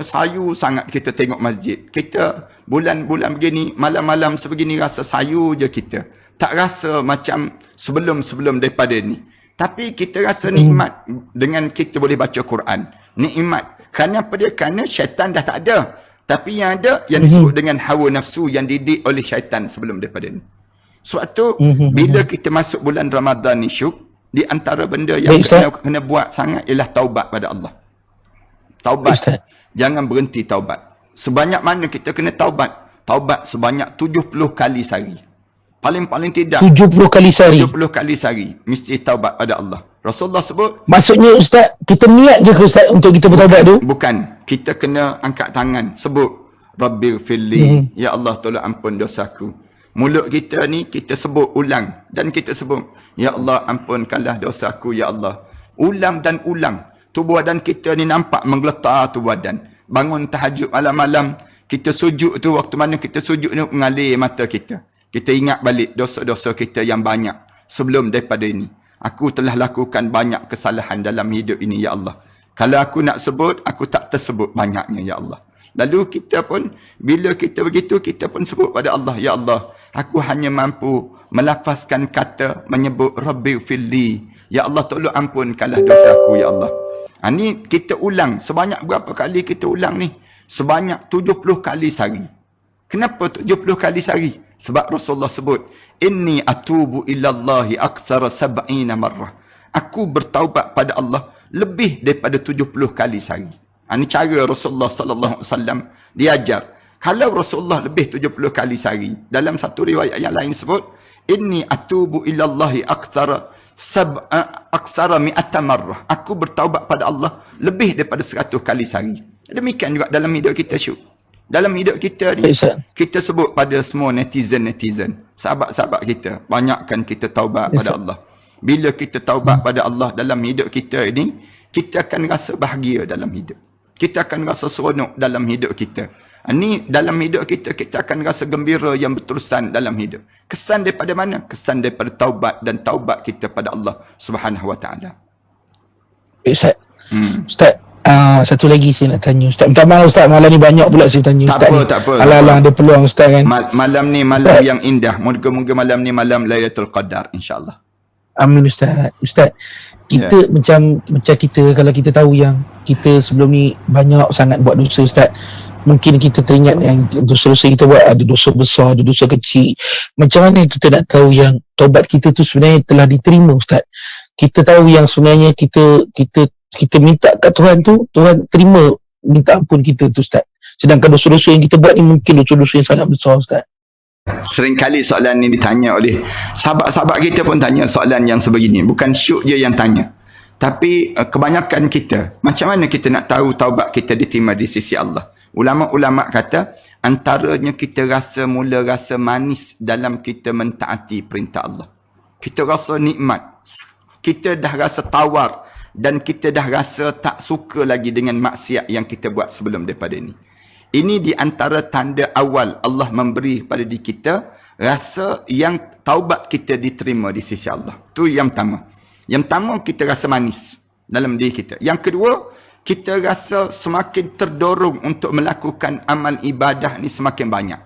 Sayu sangat kita tengok masjid. Kita bulan-bulan begini, malam-malam sebegini rasa sayu je kita. Tak rasa macam sebelum-sebelum daripada ni. Tapi kita rasa nikmat dengan kita boleh baca Quran. Nikmat. Kerana apa dia? Kerana syaitan dah tak ada. Tapi yang ada, yang disebut dengan hawa nafsu yang didik oleh syaitan sebelum daripada ni. Sebab tu, bila kita masuk bulan Ramadan ni, Syuk, di antara benda yang kena buat sangat ialah taubat pada Allah. Taubat. Jangan berhenti taubat. Sebanyak mana kita kena taubat? Taubat sebanyak 70 kali sehari. Paling-paling tidak 70 kali sehari. 70 kali sehari mesti taubat pada Allah. Rasulullah sebut, maksudnya, Ustaz, kita niat je ke, Ustaz, untuk kita bertaubat tu? Bukan. Kita kena angkat tangan. Sebut, Rabbighfirli. Ya Allah, tolong ampun dosaku. Mulut kita ni, kita sebut ulang. Dan kita sebut, Ya Allah, ampunkanlah dosaku, Ya Allah. Ulang dan ulang. Tubuh badan kita ni nampak menggeletar tubuh badan. Bangun tahajud malam-malam. Kita sujud tu, waktu mana kita sujud ni, mengalir mata kita. Kita ingat balik dosa-dosa kita yang banyak sebelum daripada ini. Aku telah lakukan banyak kesalahan dalam hidup ini, Ya Allah. Kalau aku nak sebut, aku tak tersebut banyaknya, Ya Allah. Lalu kita pun, bila kita begitu, kita pun sebut pada Allah, Ya Allah, aku hanya mampu melafazkan kata, menyebut Rabbighfirli. Ya Allah, tolong ampunkanlah dosaku, Ya Allah. Ini kita ulang. Sebanyak berapa kali kita ulang ni? Sebanyak 70 kali sehari. Kenapa 70 kali sehari? Sebab Rasulullah sebut, Inni atubu ilallahi aktsara sab'ina marrah. Aku bertaubat pada Allah lebih daripada 70 kali sehari. Ini cara Rasulullah sallallahu alaihi wasallam diajar. Kalau Rasulullah lebih 70 kali sehari, dalam satu riwayat yang lain sebut, Inni atubu ilallahi aksara mi'ata marrah. Aku bertaubat pada Allah lebih daripada 100 kali sehari. Demikian juga dalam hidup kita, Syuk. Dalam hidup kita ni, kita sebut pada semua netizen, sahabat-sahabat kita, banyakkan kita taubat pada Allah. Bila kita taubat pada Allah dalam hidup kita ini, kita akan rasa bahagia dalam hidup. Kita akan rasa seronok dalam hidup kita. Ini dalam hidup kita, kita akan rasa gembira yang berterusan dalam hidup. Kesan daripada mana? Kesan daripada taubat dan taubat kita pada Allah Subhanahu Wa Taala. Ustaz, Ustaz, satu lagi saya nak tanya Ustaz. Minta maaf Ustaz, malam ni banyak pula saya tanya Ustaz. Tak apa. Alah ada peluang Ustaz kan. Malam ni malam yang indah. Moga-moga malam ni malam Lailatul Qadar, insya-Allah. Amin Ustaz. Ustaz, kita macam kita, kalau kita tahu yang kita sebelum ni banyak sangat buat dosa Ustaz. Mungkin kita teringat yang dosa-dosa kita buat, ada dosa besar, ada dosa kecil. Macam mana kita nak tahu yang taubat kita tu sebenarnya telah diterima Ustaz? Kita tahu yang sebenarnya kita minta kat Tuhan tu, Tuhan terima minta ampun kita tu Ustaz. Sedangkan dosa-dosa yang kita buat ni mungkin dosa-dosa yang sangat besar Ustaz. Seringkali soalan ni ditanya oleh sahabat-sahabat kita pun tanya soalan yang sebegini. Bukan Syuk je yang tanya. Tapi kebanyakan kita, macam mana kita nak tahu taubat kita diterima di sisi Allah? Ulama-ulama kata, antaranya kita mula rasa manis dalam kita mentaati perintah Allah. Kita rasa nikmat. Kita dah rasa tawar. Dan kita dah rasa tak suka lagi dengan maksiat yang kita buat sebelum daripada ini. Ini di antara tanda awal Allah memberi pada diri kita rasa yang taubat kita diterima di sisi Allah. Itu yang pertama. Yang pertama, kita rasa manis dalam diri kita. Yang kedua, kita rasa semakin terdorong untuk melakukan amal ibadah ni semakin banyak.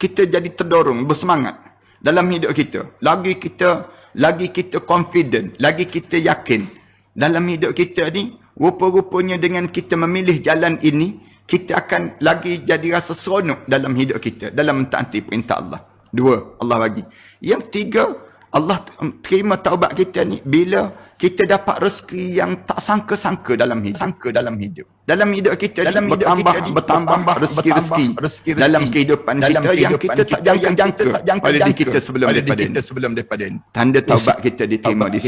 Kita jadi terdorong, bersemangat dalam hidup kita. Lagi kita confident, lagi kita yakin dalam hidup kita ni. Rupa-rupanya dengan kita memilih jalan ini, kita akan lagi jadi rasa seronok dalam hidup kita, dalam mentaati perintah Allah. 2, Allah bagi. Yang 3, Allah terima taubat kita ni bila kita dapat rezeki yang tak sangka-sangka dalam hidup. Dalam hidup kita bertambah rezeki dalam kehidupan kita yang kita tak jangka pada diri kita sebelum daripada ini. Tanda taubat kita diterima di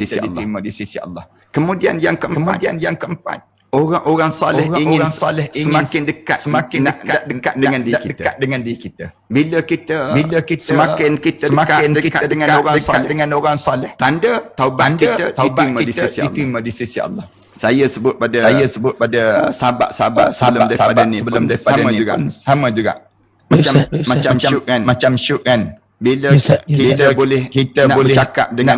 sisi Allah. Kemudian yang keempat, orang soleh ingin semakin dekat dengan diri kita. Bila kita semakin kita dekat dengan orang soleh, tanda taubat kita diterima di sisi Allah. Saya sebut pada sahabat-sahabat sebelum daripada ni sama juga. Macam Syuk kan. Bila kita boleh bercakap dengan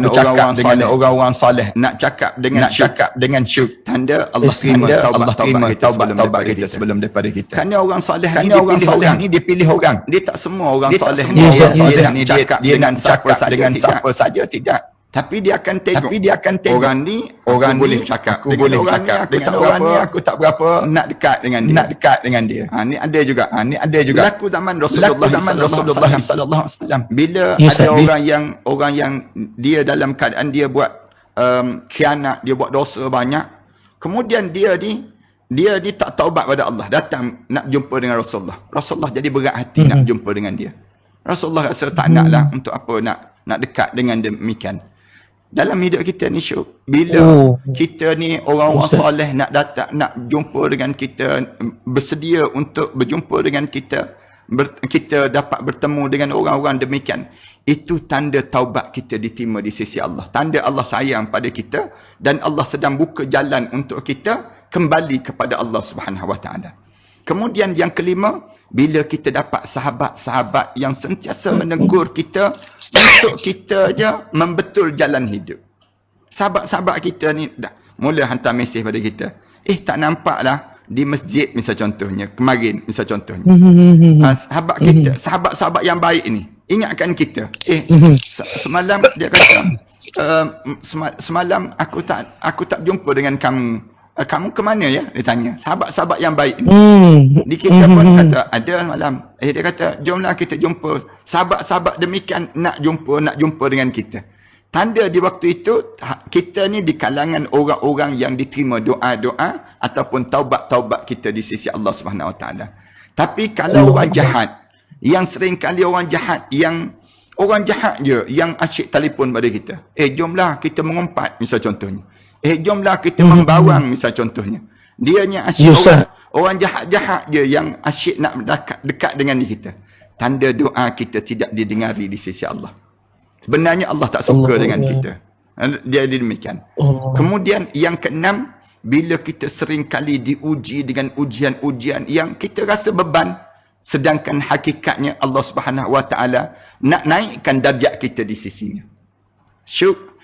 orang-orang soleh, nak cakap dengan Syuk, tanda Allah terima taubat kita sebelum daripada kita. Kerana orang soleh ni dipilih orang. Dia tak semua orang soleh ni cakap dengan siapa saja, tidak. Tapi dia akan tengok orang ni boleh cakap dengan orang ni aku tak berapa nak dekat dengan dia. Ni ada juga. Berlaku zaman Rasulullah sallallahu alaihi wasallam. Bila ada orang yang dia dalam keadaan dia buat khianat, dia buat dosa banyak. Kemudian dia ni tak taubat pada Allah, datang nak jumpa dengan Rasulullah. Rasulullah jadi berat hati nak jumpa dengan dia. Rasulullah rasa tak naklah, untuk apa nak dekat dengan demikian. Dalam hidup kita ni Syuk, bila kita ni orang-orang soleh nak jumpa dengan kita, bersedia untuk berjumpa dengan kita, kita dapat bertemu dengan orang-orang demikian, itu tanda taubat kita diterima di sisi Allah. Tanda Allah sayang pada kita dan Allah sedang buka jalan untuk kita kembali kepada Allah Subhanahu Wa Taala. Kemudian yang kelima, bila kita dapat sahabat-sahabat yang sentiasa menegur kita untuk kita je membetul jalan hidup. Sahabat-sahabat kita ni dah mula hantar mesej pada kita. Tak nampak lah di masjid misal contohnya, kemarin misal contohnya. Sahabat kita, sahabat-sahabat yang baik ni ingatkan kita. Semalam dia kata, semalam aku tak jumpa dengan kamu. Kamu ke mana ya? Dia tanya. Sahabat-sahabat yang baik ni. Di kita pun kata, ada malam. Dia kata, jomlah kita jumpa. Sahabat-sahabat demikian nak jumpa dengan kita. Tanda di waktu itu, kita ni di kalangan orang-orang yang diterima doa-doa ataupun taubat-taubat kita di sisi Allah Subhanahu Wa Taala. Tapi kalau orang jahat, yang sering kali orang jahat yang Orang jahat je yang asyik telefon pada kita. Jomlah kita mengumpat, misal contohnya. Jomlah kita membawang, misal contohnya. Dianya asyik orang jahat-jahat je yang asyik nak dekat dengan kita. Tanda doa kita tidak didengari di sisi Allah. Sebenarnya Allah tak suka dengan kita. Dia demikian. Kemudian yang keenam, bila kita sering kali diuji dengan ujian-ujian yang kita rasa beban, sedangkan hakikatnya Allah Subhanahu Wa Taala nak naikkan darjat kita di sisinya.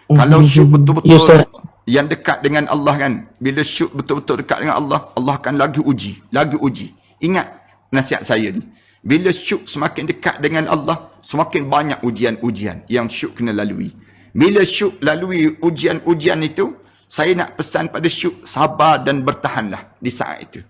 Kalau syuk betul-betul yang dekat dengan Allah kan, bila syuk betul-betul dekat dengan Allah, Allah akan lagi uji. Ingat nasihat saya ni. Bila syuk semakin dekat dengan Allah, semakin banyak ujian-ujian yang syuk kena lalui. Bila syuk lalui ujian-ujian itu, saya nak pesan pada syuk, sabar dan bertahanlah di saat itu.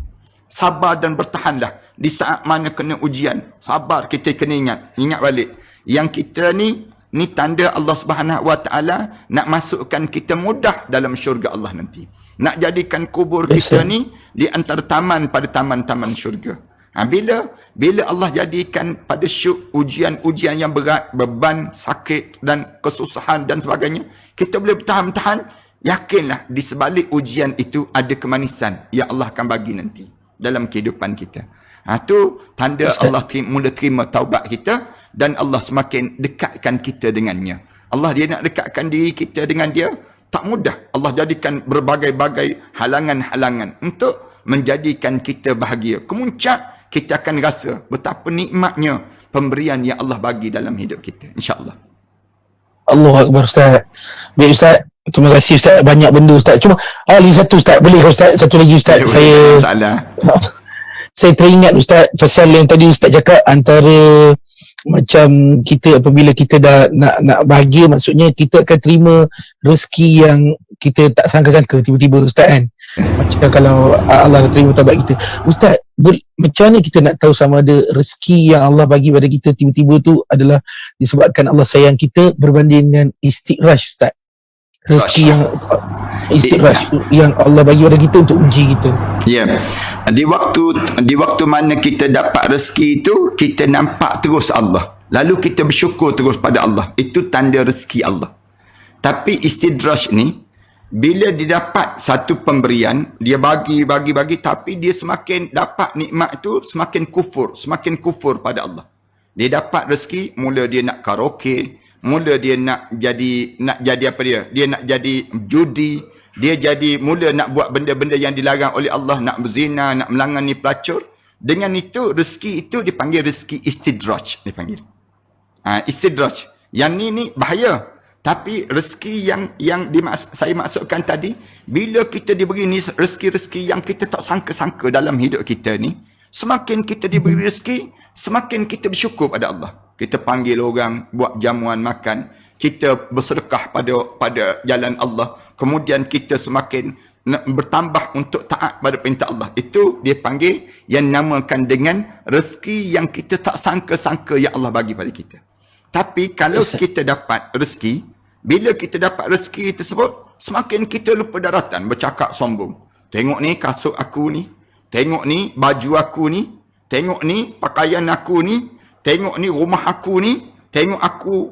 Sabar dan bertahanlah di saat mana kena ujian. Sabar, kita kena ingat balik. Yang kita ni tanda Allah Subhanahu Wa Taala nak masukkan kita mudah dalam syurga Allah nanti. Nak jadikan kubur kita ni di antara taman pada taman-taman syurga. Bila Allah jadikan pada syuk ujian-ujian yang berat, beban, sakit dan kesusahan dan sebagainya, kita boleh bertahan-tahan, yakinlah di sebalik ujian itu ada kemanisan yang Allah akan bagi nanti dalam kehidupan kita. Itu tanda Allah mula terima taubat kita dan Allah semakin dekatkan kita dengannya. Allah dia nak dekatkan diri kita dengan dia, tak mudah. Allah jadikan berbagai-bagai halangan-halangan untuk menjadikan kita bahagia. Kemuncak kita akan rasa betapa nikmatnya pemberian yang Allah bagi dalam hidup kita, insya-Allah. Allahu Akbar Ustaz. Baik Ustaz, terima kasih Ustaz, banyak benda Ustaz. Cuma lagi satu Ustaz, boleh Ustaz? Satu lagi Ustaz. Saya teringat Ustaz pasal yang tadi Ustaz cakap antara macam kita apabila kita dah nak bahagia, maksudnya kita akan terima rezeki yang kita tak sangka-sangka tiba-tiba Ustaz kan. Macam kalau Allah dah terima taubat kita. Ustaz, macam mana kita nak tahu sama ada rezeki yang Allah bagi pada kita tiba-tiba tu adalah disebabkan Allah sayang kita berbanding dengan istidraj Ustaz? Rezeki yang istidraj yang Allah bagi pada kita untuk uji kita. Ya. Di waktu mana kita dapat rezeki itu, kita nampak terus Allah. Lalu kita bersyukur terus pada Allah. Itu tanda rezeki Allah. Tapi istidraj ni, bila didapat satu pemberian, dia bagi, tapi dia semakin dapat nikmat itu, semakin kufur pada Allah. Dia dapat rezeki, mula dia nak karaoke, mula dia nak jadi apa dia? Dia nak jadi judi, dia mula nak buat benda-benda yang dilarang oleh Allah, nak berzina, nak melangani pelacur. Dengan itu, rezeki itu dipanggil rezeki istidraj, dipanggil. Istidraj. Yang ni bahaya. Tapi rezeki yang saya maksudkan tadi, bila kita diberi ni rezeki-rezeki yang kita tak sangka-sangka dalam hidup kita ni, semakin kita diberi rezeki, semakin kita bersyukur pada Allah. Kita panggil orang buat jamuan makan, kita bersedekah pada jalan Allah, kemudian kita semakin bertambah untuk taat pada perintah Allah. Itu dia panggil yang namakan dengan rezeki yang kita tak sangka-sangka yang Allah bagi pada kita. Tapi kalau kita dapat rezeki, bila kita dapat rezeki tersebut, semakin kita lupa daratan, bercakap sombong. Tengok ni kasut aku ni, tengok ni baju aku ni, tengok ni pakaian aku ni, tengok ni rumah aku ni, tengok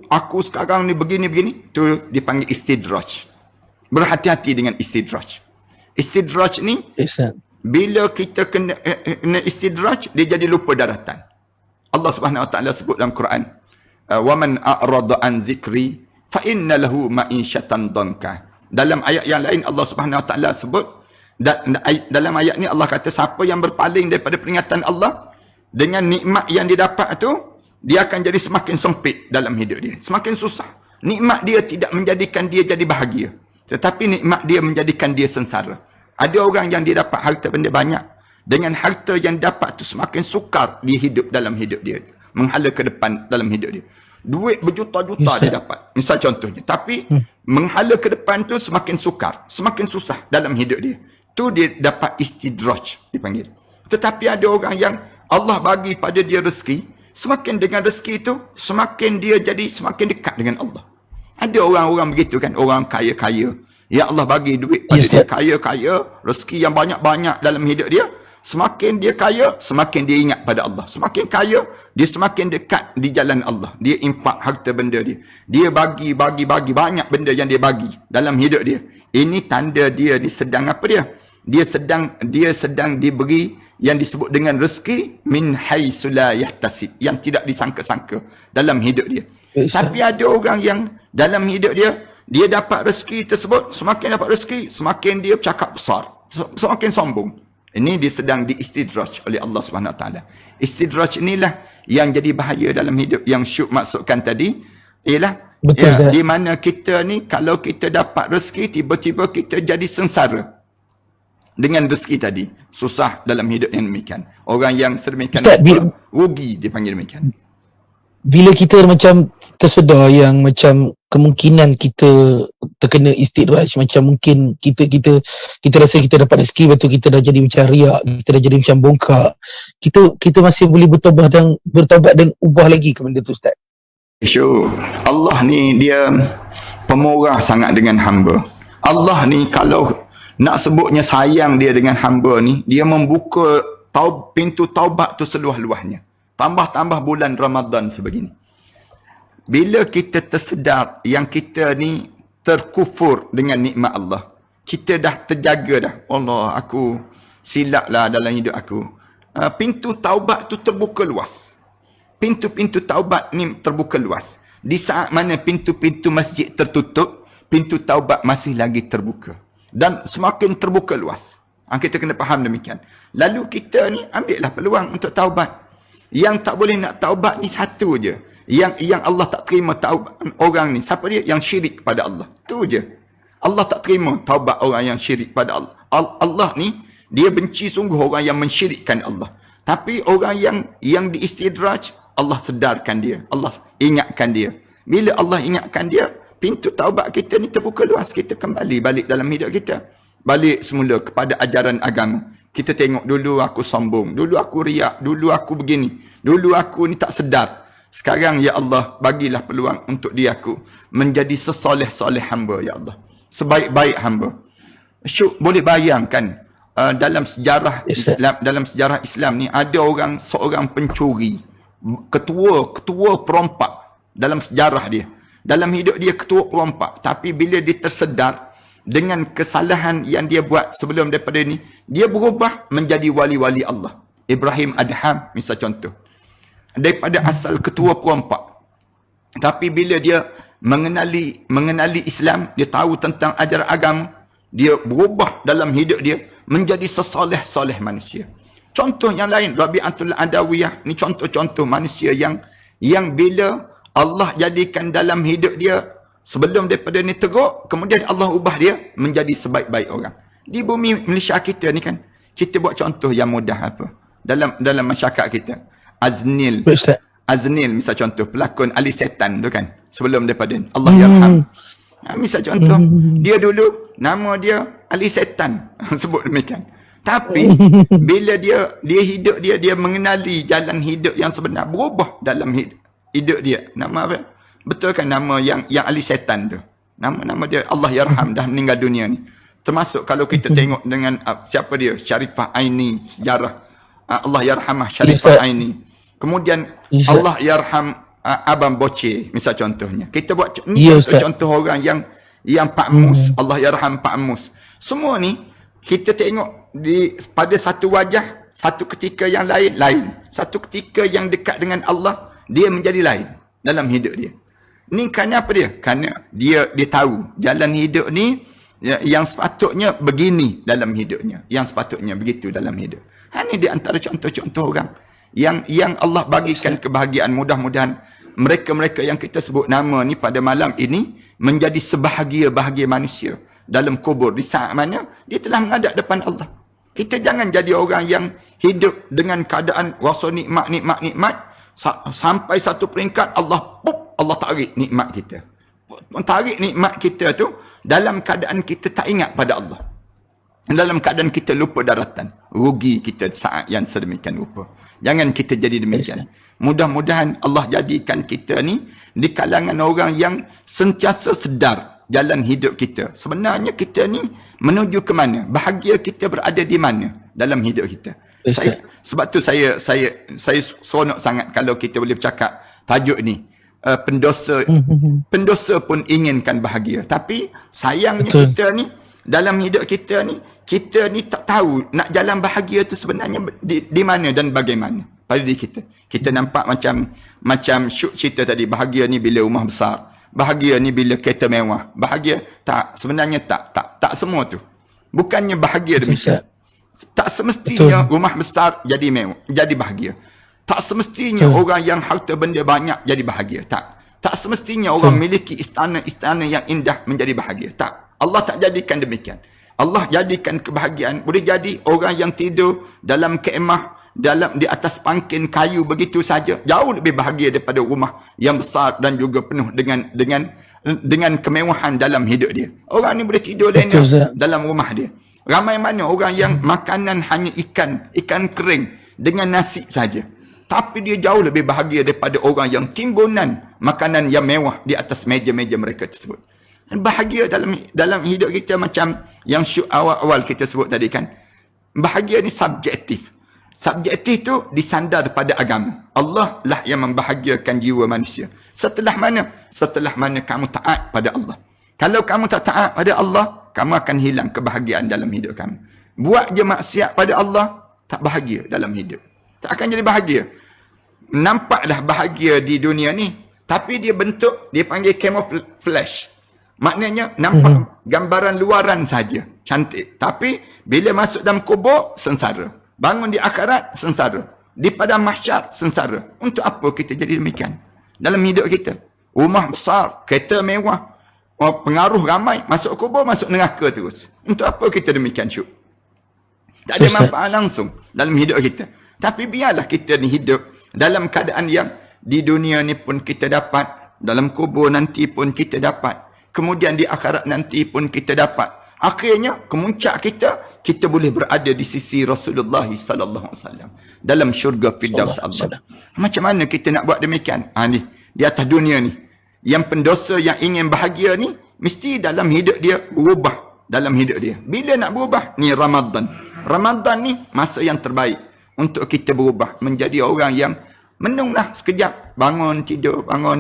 aku sekarang ni begini-begini. Itu dipanggil istidraj. Berhati-hati dengan istidraj. Istidraj ni, bila kita kena istidraj, dia jadi lupa daratan. Allah Subhanahu Wa Taala sebut dalam Quran, "Waman a'rada an zikri fa inna lahu ma'isyatan danka." Dalam ayat yang lain Allah Subhanahu Wa Taala sebut, dalam ayat ni Allah kata siapa yang berpaling daripada peringatan Allah, dengan nikmat yang dia dapat tu, dia akan jadi semakin sempit dalam hidup dia, semakin susah. Nikmat dia tidak menjadikan dia jadi bahagia, tetapi nikmat dia menjadikan dia sengsara. Ada orang yang dia dapat harta benda banyak, dengan harta yang dapat tu semakin sukar dia hidup dalam hidup dia, menghala ke depan dalam hidup dia. Duit berjuta-juta dia dapat, misal contohnya, tapi menghala ke depan tu semakin sukar, semakin susah dalam hidup dia. Tu dia dapat istidraj dipanggil. Tetapi ada orang yang Allah bagi pada dia rezeki, semakin dengan rezeki itu, semakin dia jadi semakin dekat dengan Allah. Ada orang-orang begitu kan, orang kaya-kaya, ya Allah bagi duit pada dia, kaya-kaya, rezeki yang banyak-banyak dalam hidup dia, Semakin dia kaya, semakin dia ingat pada Allah. Semakin kaya, dia semakin dekat di jalan Allah. Dia impak harta benda dia. Dia bagi banyak benda yang dia bagi dalam hidup dia. Ini tanda dia sedang apa dia? Dia sedang diberi yang disebut dengan rezeki min haitsu la yahtasib, yang tidak disangka-sangka dalam hidup dia. Tapi ada orang yang dalam hidup dia dapat rezeki tersebut, semakin dapat rezeki, semakin dia cakap besar, semakin sombong. Ini dia sedang diistidraj oleh Allah Subhanahu Wa Taala. Istidraj inilah yang jadi bahaya dalam hidup, yang Syuk maksudkan tadi ialah di mana kita ni kalau kita dapat rezeki, tiba-tiba kita jadi sengsara dengan rezeki tadi. Susah dalam hidup yang demikian. Orang yang sedemikian rugi, dipanggil demikian. Bila kita macam tersedar yang macam kemungkinan kita terkena istidraj, macam mungkin kita rasa kita dapat rezeki, lepas tu kita dah jadi macam riak, kita dah jadi macam bongkak, kita masih boleh bertobat dan ubah lagi ke benda tu, Ustaz? Sure. Allah ni dia pemurah sangat dengan hamba. Allah ni kalau nak sebutnya sayang dia dengan hamba ni, dia membuka pintu taubat tu seluas-luasnya. Tambah-tambah bulan Ramadan sebegini. Bila kita tersedar yang kita ni terkufur dengan nikmat Allah, kita dah terjaga dah. Allah, aku silap lah dalam hidup aku. Pintu taubat tu terbuka luas. Pintu-pintu taubat ni terbuka luas. Di saat mana pintu-pintu masjid tertutup, pintu taubat masih lagi terbuka. Dan semakin terbuka luas. Kita kena faham demikian. Lalu kita ni ambillah peluang untuk taubat. Yang tak boleh nak taubat ni satu je. Yang Allah tak terima taubat orang ni. Siapa dia? Yang syirik pada Allah. Itu je. Allah tak terima taubat orang yang syirik pada Allah. Allah ni, dia benci sungguh orang yang mensyirikkan Allah. Tapi orang yang diistidraj, Allah sedarkan dia. Allah ingatkan dia. Bila Allah ingatkan dia, pintu taubat kita ni terbuka luas. Kita kembali balik dalam hidup kita. Balik semula kepada ajaran agama. Kita tengok dulu aku sombong. Dulu aku riak. Dulu aku begini. Dulu aku ni tak sedar. Sekarang ya Allah, bagilah peluang untuk dia aku menjadi sesoleh-soleh hamba ya Allah. Sebaik-baik hamba. Syuk, boleh bayangkan dalam sejarah Islam ni ada seorang pencuri, ketua perompak dalam sejarah dia. Dalam hidup dia ketua perompak, tapi bila dia tersedar dengan kesalahan yang dia buat sebelum daripada ni, dia berubah menjadi wali-wali Allah. Ibrahim Adham misal contoh. Daripada asal ketua perompak, tapi bila dia mengenali Islam, dia tahu tentang ajaran agama, dia berubah dalam hidup dia menjadi sesoleh-soleh manusia. Contoh yang lain, Rabi'atul Adawiyah ni contoh-contoh manusia yang bila Allah jadikan dalam hidup dia sebelum daripada ni teruk, kemudian Allah ubah dia menjadi sebaik-baik orang. Di bumi Malaysia kita ni kan, kita buat contoh yang mudah apa dalam masyarakat kita. Aznil misal contoh, pelakon Ali Setan tu kan, sebelum daripada ni, Allah yarham. Misal contoh, dia dulu nama dia Ali Setan sebut demikian. Tapi bila dia hidup dia mengenali jalan hidup yang sebenar, berubah dalam hidup dia. Nama apa? Betul kan nama yang Ali Setan tu? Nama dia Allah yarham, dah meninggal dunia ni. Termasuk kalau kita tengok dengan siapa dia? Syarifah Aini, sejarah Allah yarhamah Syarifah Aini. Kemudian Allah yarham Abang Boce misal contohnya. Kita buat ni contoh orang yang Pak Mus, Allah yarham Pak Mus. Semua ni kita tengok pada satu wajah, satu ketika yang lain. Satu ketika yang dekat dengan Allah, dia menjadi lain dalam hidup dia. Ni kerana apa dia? Kerana dia tahu jalan hidup ni yang sepatutnya begini dalam hidupnya, yang sepatutnya begitu dalam hidup. Ini di antara contoh-contoh orang yang Allah bagikan kebahagiaan. Mudah-mudahan mereka-mereka yang kita sebut nama ni pada malam ini menjadi sebahagia-bahagia manusia dalam kubur, di saat mana dia telah menghadap depan Allah. Kita jangan jadi orang yang hidup dengan keadaan rasa nikmat sampai satu peringkat Allah tarik nikmat kita. Tarik nikmat kita tu dalam keadaan kita tak ingat pada Allah. Dalam keadaan kita lupa daratan. Rugi kita saat yang sedemikian rupa. Jangan kita jadi demikian. Mudah-mudahan Allah jadikan kita ni di kalangan orang yang sentiasa sedar jalan hidup kita. Sebenarnya kita ni menuju ke mana? Bahagia kita berada di mana? dalam hidup kita. Sebab tu saya seronok sangat kalau kita boleh bercakap tajuk ni, pendosa pun inginkan bahagia. Tapi sayangnya kita ni dalam hidup kita ni tak tahu nak jalan bahagia tu sebenarnya di mana dan bagaimana pada diri kita. Kita nampak macam Syuk cerita tadi, bahagia ni bila rumah besar, bahagia ni bila kereta mewah, bahagia. Tak, sebenarnya tak semua tu. Bukannya bahagia demikian. Tak semestinya rumah besar jadi mewah, jadi bahagia. Tak semestinya orang yang harta benda banyak jadi bahagia. Tak semestinya orang memiliki istana-istana yang indah menjadi bahagia. Tak. Allah tak jadikan demikian. Allah jadikan kebahagiaan boleh jadi orang yang tidur dalam kemah, di atas pangkin kayu begitu saja, jauh lebih bahagia daripada rumah yang besar dan juga penuh dengan kemewahan dalam hidup dia. Orang ni boleh tidur lena dalam rumah dia. Ramai mana orang yang makanan hanya ikan kering dengan nasi saja, tapi dia jauh lebih bahagia daripada orang yang timbunan makanan yang mewah di atas meja-meja mereka tersebut. Bahagia dalam hidup kita macam yang awal kita sebut tadi kan. Bahagia ni subjektif. Subjektif tu disandar pada agama. Allah lah yang membahagiakan jiwa manusia. Setelah mana kamu taat pada Allah. Kalau kamu tak taat pada Allah, kamu akan hilang kebahagiaan dalam hidup kamu. Buat je maksiat pada Allah, tak bahagia dalam hidup. Tak akan jadi bahagia. Nampaklah bahagia di dunia ni, tapi dia bentuk, dia panggil camouflage. Maknanya nampak gambaran luaran saja, cantik. Tapi bila masuk dalam kubur, sengsara. Bangun di akhirat, sengsara. Di padang mahsyar, sengsara. Untuk apa kita jadi demikian? Dalam hidup kita. Rumah besar, kereta mewah, pengaruh ramai, masuk kubur, masuk neraka terus. Untuk apa kita demikian, Syuk? Tak ada manfaat langsung dalam hidup kita. Tapi biarlah kita ni hidup dalam keadaan yang di dunia ni pun kita dapat, dalam kubur nanti pun kita dapat. Kemudian di akhirat nanti pun kita dapat. Akhirnya kemuncak kita boleh berada di sisi Rasulullah sallallahu alaihi wasallam dalam syurga Firdaus Allah. Macam mana kita nak buat demikian? Ni di atas dunia ni, yang pendosa yang ingin bahagia ni mesti dalam hidup dia berubah dalam hidup dia. Bila nak berubah? Ni Ramadan. Ramadan ni masa yang terbaik untuk kita berubah menjadi orang yang menunglah sekejap, bangun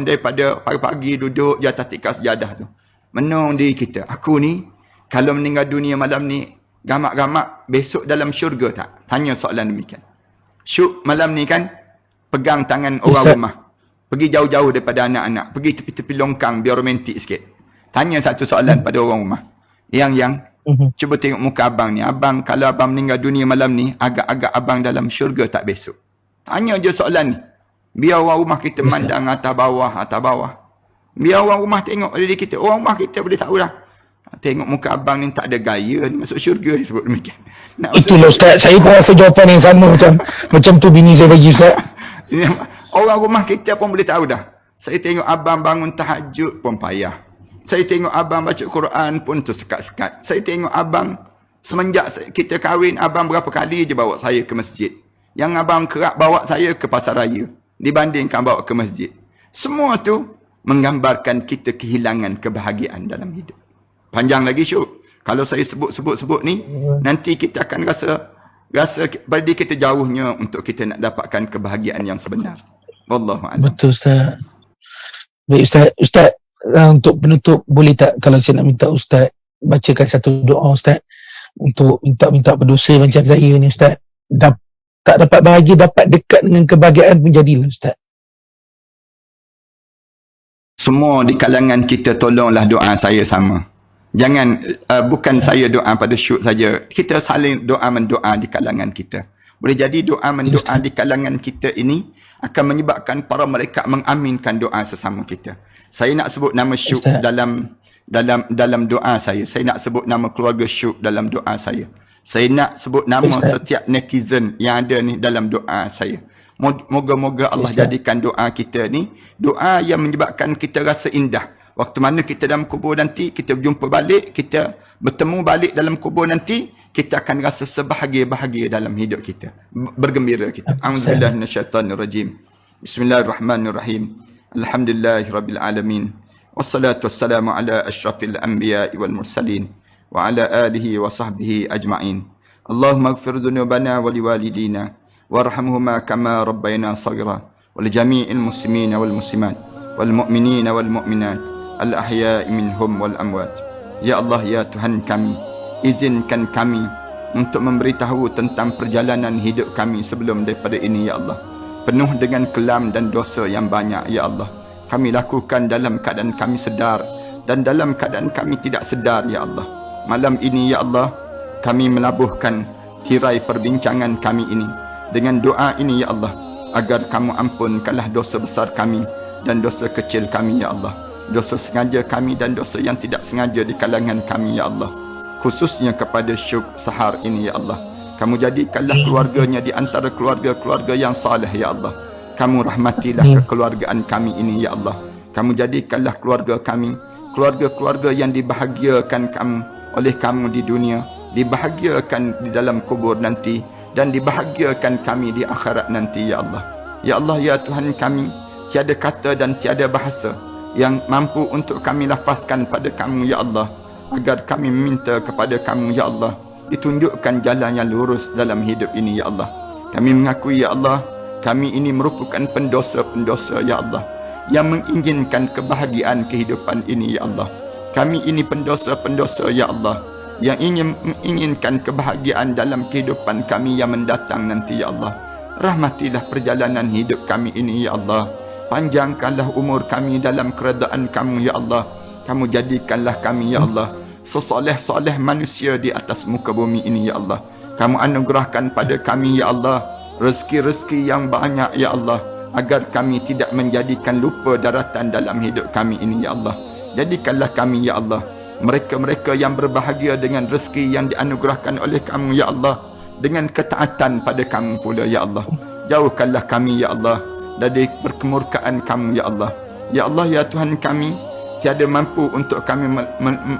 daripada pagi-pagi duduk di atas tikar sejadah tu. Menung diri kita. Aku ni kalau meninggal dunia malam ni, gamak-gamak besok dalam syurga tak? Tanya soalan demikian. Syuk malam ni kan pegang tangan orang rumah. Pergi jauh-jauh daripada anak-anak. Pergi tepi-tepi longkang biar romantik sikit. Tanya satu soalan pada orang rumah. Yang cuba tengok muka abang ni. Abang, kalau abang meninggal dunia malam ni, agak-agak abang dalam syurga tak besok? Tanya je soalan ni. Biar orang rumah kita mandang atas bawah. Biar orang rumah tengok diri kita. Orang rumah kita boleh tahu dah. Tengok muka abang ni tak ada gaya ni, masuk syurga, disebut demikian. Itulah Ustaz, saya pun rasa jawapan yang sama macam tu bini saya bagi Ustaz. Orang rumah kita pun boleh tahu dah. Saya tengok abang bangun tahajud pun payah. Saya tengok abang baca Quran pun tersekat-sekat. Saya tengok abang semenjak kita kahwin, abang berapa kali je bawa saya ke masjid. Yang abang kerap bawa saya ke pasar raya dibandingkan bawa ke masjid. Semua tu menggambarkan kita kehilangan kebahagiaan dalam hidup. Panjang lagi Syuk. Kalau saya sebut ni, nanti kita akan rasa pada diri kita jauhnya untuk kita nak dapatkan kebahagiaan yang sebenar. Wallahu a'lam. Betul Ustaz. Baik Ustaz, untuk penutup boleh tak kalau saya nak minta Ustaz bacakan satu doa Ustaz untuk minta berdosa macam saya ni Ustaz. Tak dapat bahagia, dapat dekat dengan kebahagiaan pun jadilah Ustaz. Semua di kalangan kita tolonglah doa saya sama. Jangan, bukan saya doa pada Syuk saja. Kita saling mendoa di kalangan kita. Boleh jadi doa mendoa di kalangan kita ini akan menyebabkan para malaikat mengaminkan doa sesama kita. Saya nak sebut nama Syuk dalam doa saya. Saya nak sebut nama keluarga Syuk dalam doa saya. Saya nak sebut nama setiap netizen yang ada ni dalam doa saya. Moga-moga Allah jadikan doa kita ni doa yang menyebabkan kita rasa indah. Waktu mana kita dalam kubur nanti, kita berjumpa balik, kita bertemu balik dalam kubur nanti, kita akan rasa sebahagia-bahagia dalam hidup kita. Bergembira kita. A'udzubillahi minasyaitanirrajim. Bismillahirrahmanirrahim. Alhamdulillahirabbil alamin. Wassalatu wassalamu ala asyrafil anbiya'i wal mursalin wa ala alihi wa sahbihi ajma'in. Allahumma ighfir dhunubana wa liwalidina warhamhuma kama rabbayana saghira wa li jami'il muslimina wal muslimat wal mu'minina wal mu'minat al ahya'i minhum wal amwat. Ya Allah, ya Tuhan kami, izinkan kami untuk memberitahu tentang perjalanan hidup kami sebelum daripada ini, ya Allah. Penuh dengan kelam dan dosa yang banyak, ya Allah. Kami lakukan dalam keadaan kami sedar dan dalam keadaan kami tidak sedar, ya Allah. Malam ini, ya Allah, kami melabuhkan tirai perbincangan kami ini dengan doa ini, ya Allah, agar kamu ampunkanlah dosa besar kami dan dosa kecil kami, ya Allah. Dosa sengaja kami dan dosa yang tidak sengaja di kalangan kami, ya Allah. Khususnya kepada Syuk Sahar ini, ya Allah. Kamu jadikanlah keluarganya di antara keluarga-keluarga yang saleh, ya Allah. Kamu rahmatilah kekeluargaan kami ini, ya Allah. Kamu jadikanlah keluarga kami keluarga-keluarga yang dibahagiakan oleh kamu di dunia, dibahagiakan di dalam kubur nanti, dan dibahagiakan kami di akhirat nanti, ya Allah. Ya Allah, ya Tuhan kami, tiada kata dan tiada bahasa yang mampu untuk kami lafazkan pada kamu, ya Allah, agar kami meminta kepada kamu, ya Allah, ditunjukkan jalan yang lurus dalam hidup ini, ya Allah. Kami mengakui, ya Allah, kami ini merupakan pendosa-pendosa, ya Allah, yang menginginkan kebahagiaan kehidupan ini, ya Allah. Kami ini pendosa-pendosa, ya Allah, yang menginginkan kebahagiaan dalam kehidupan kami yang mendatang nanti, ya Allah. Rahmatilah perjalanan hidup kami ini, ya Allah. Panjangkanlah umur kami dalam keredaan kamu, ya Allah. Kamu jadikanlah kami, ya Allah, sesoleh-soleh manusia di atas muka bumi ini, ya Allah. Kamu anugerahkan pada kami, ya Allah, rezeki-rezeki yang banyak, ya Allah, agar kami tidak menjadikan lupa daratan dalam hidup kami ini, ya Allah. Jadikanlah kami, ya Allah, mereka-mereka yang berbahagia dengan rezeki yang dianugerahkan oleh kamu, ya Allah, dengan ketaatan pada kamu pula, ya Allah. Jauhkanlah kami, ya Allah, dari perkemurkaan kamu, ya Allah. Ya Allah, ya Tuhan kami, tiada mampu untuk kami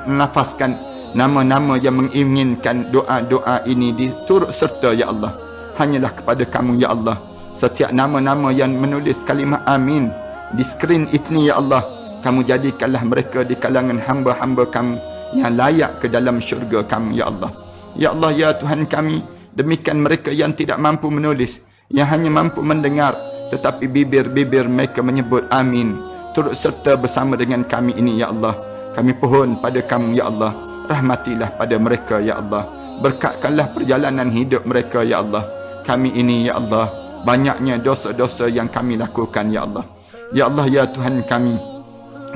menafaskan nama-nama yang menginginkan doa-doa ini diturut serta, ya Allah. Hanyalah kepada kamu, ya Allah. Setiap nama-nama yang menulis kalimah amin di skrin ini, ya Allah, kamu jadikanlah mereka di kalangan hamba-hamba kamu yang layak ke dalam syurga kamu, ya Allah. Ya Allah, ya Tuhan kami, demikian mereka yang tidak mampu menulis, yang hanya mampu mendengar, tetapi bibir-bibir mereka menyebut amin turut serta bersama dengan kami ini, ya Allah. Kami pohon pada kamu, ya Allah, rahmatilah pada mereka, ya Allah. Berkatkanlah perjalanan hidup mereka, ya Allah. Kami ini, ya Allah, banyaknya dosa-dosa yang kami lakukan, ya Allah. Ya Allah, ya Tuhan kami,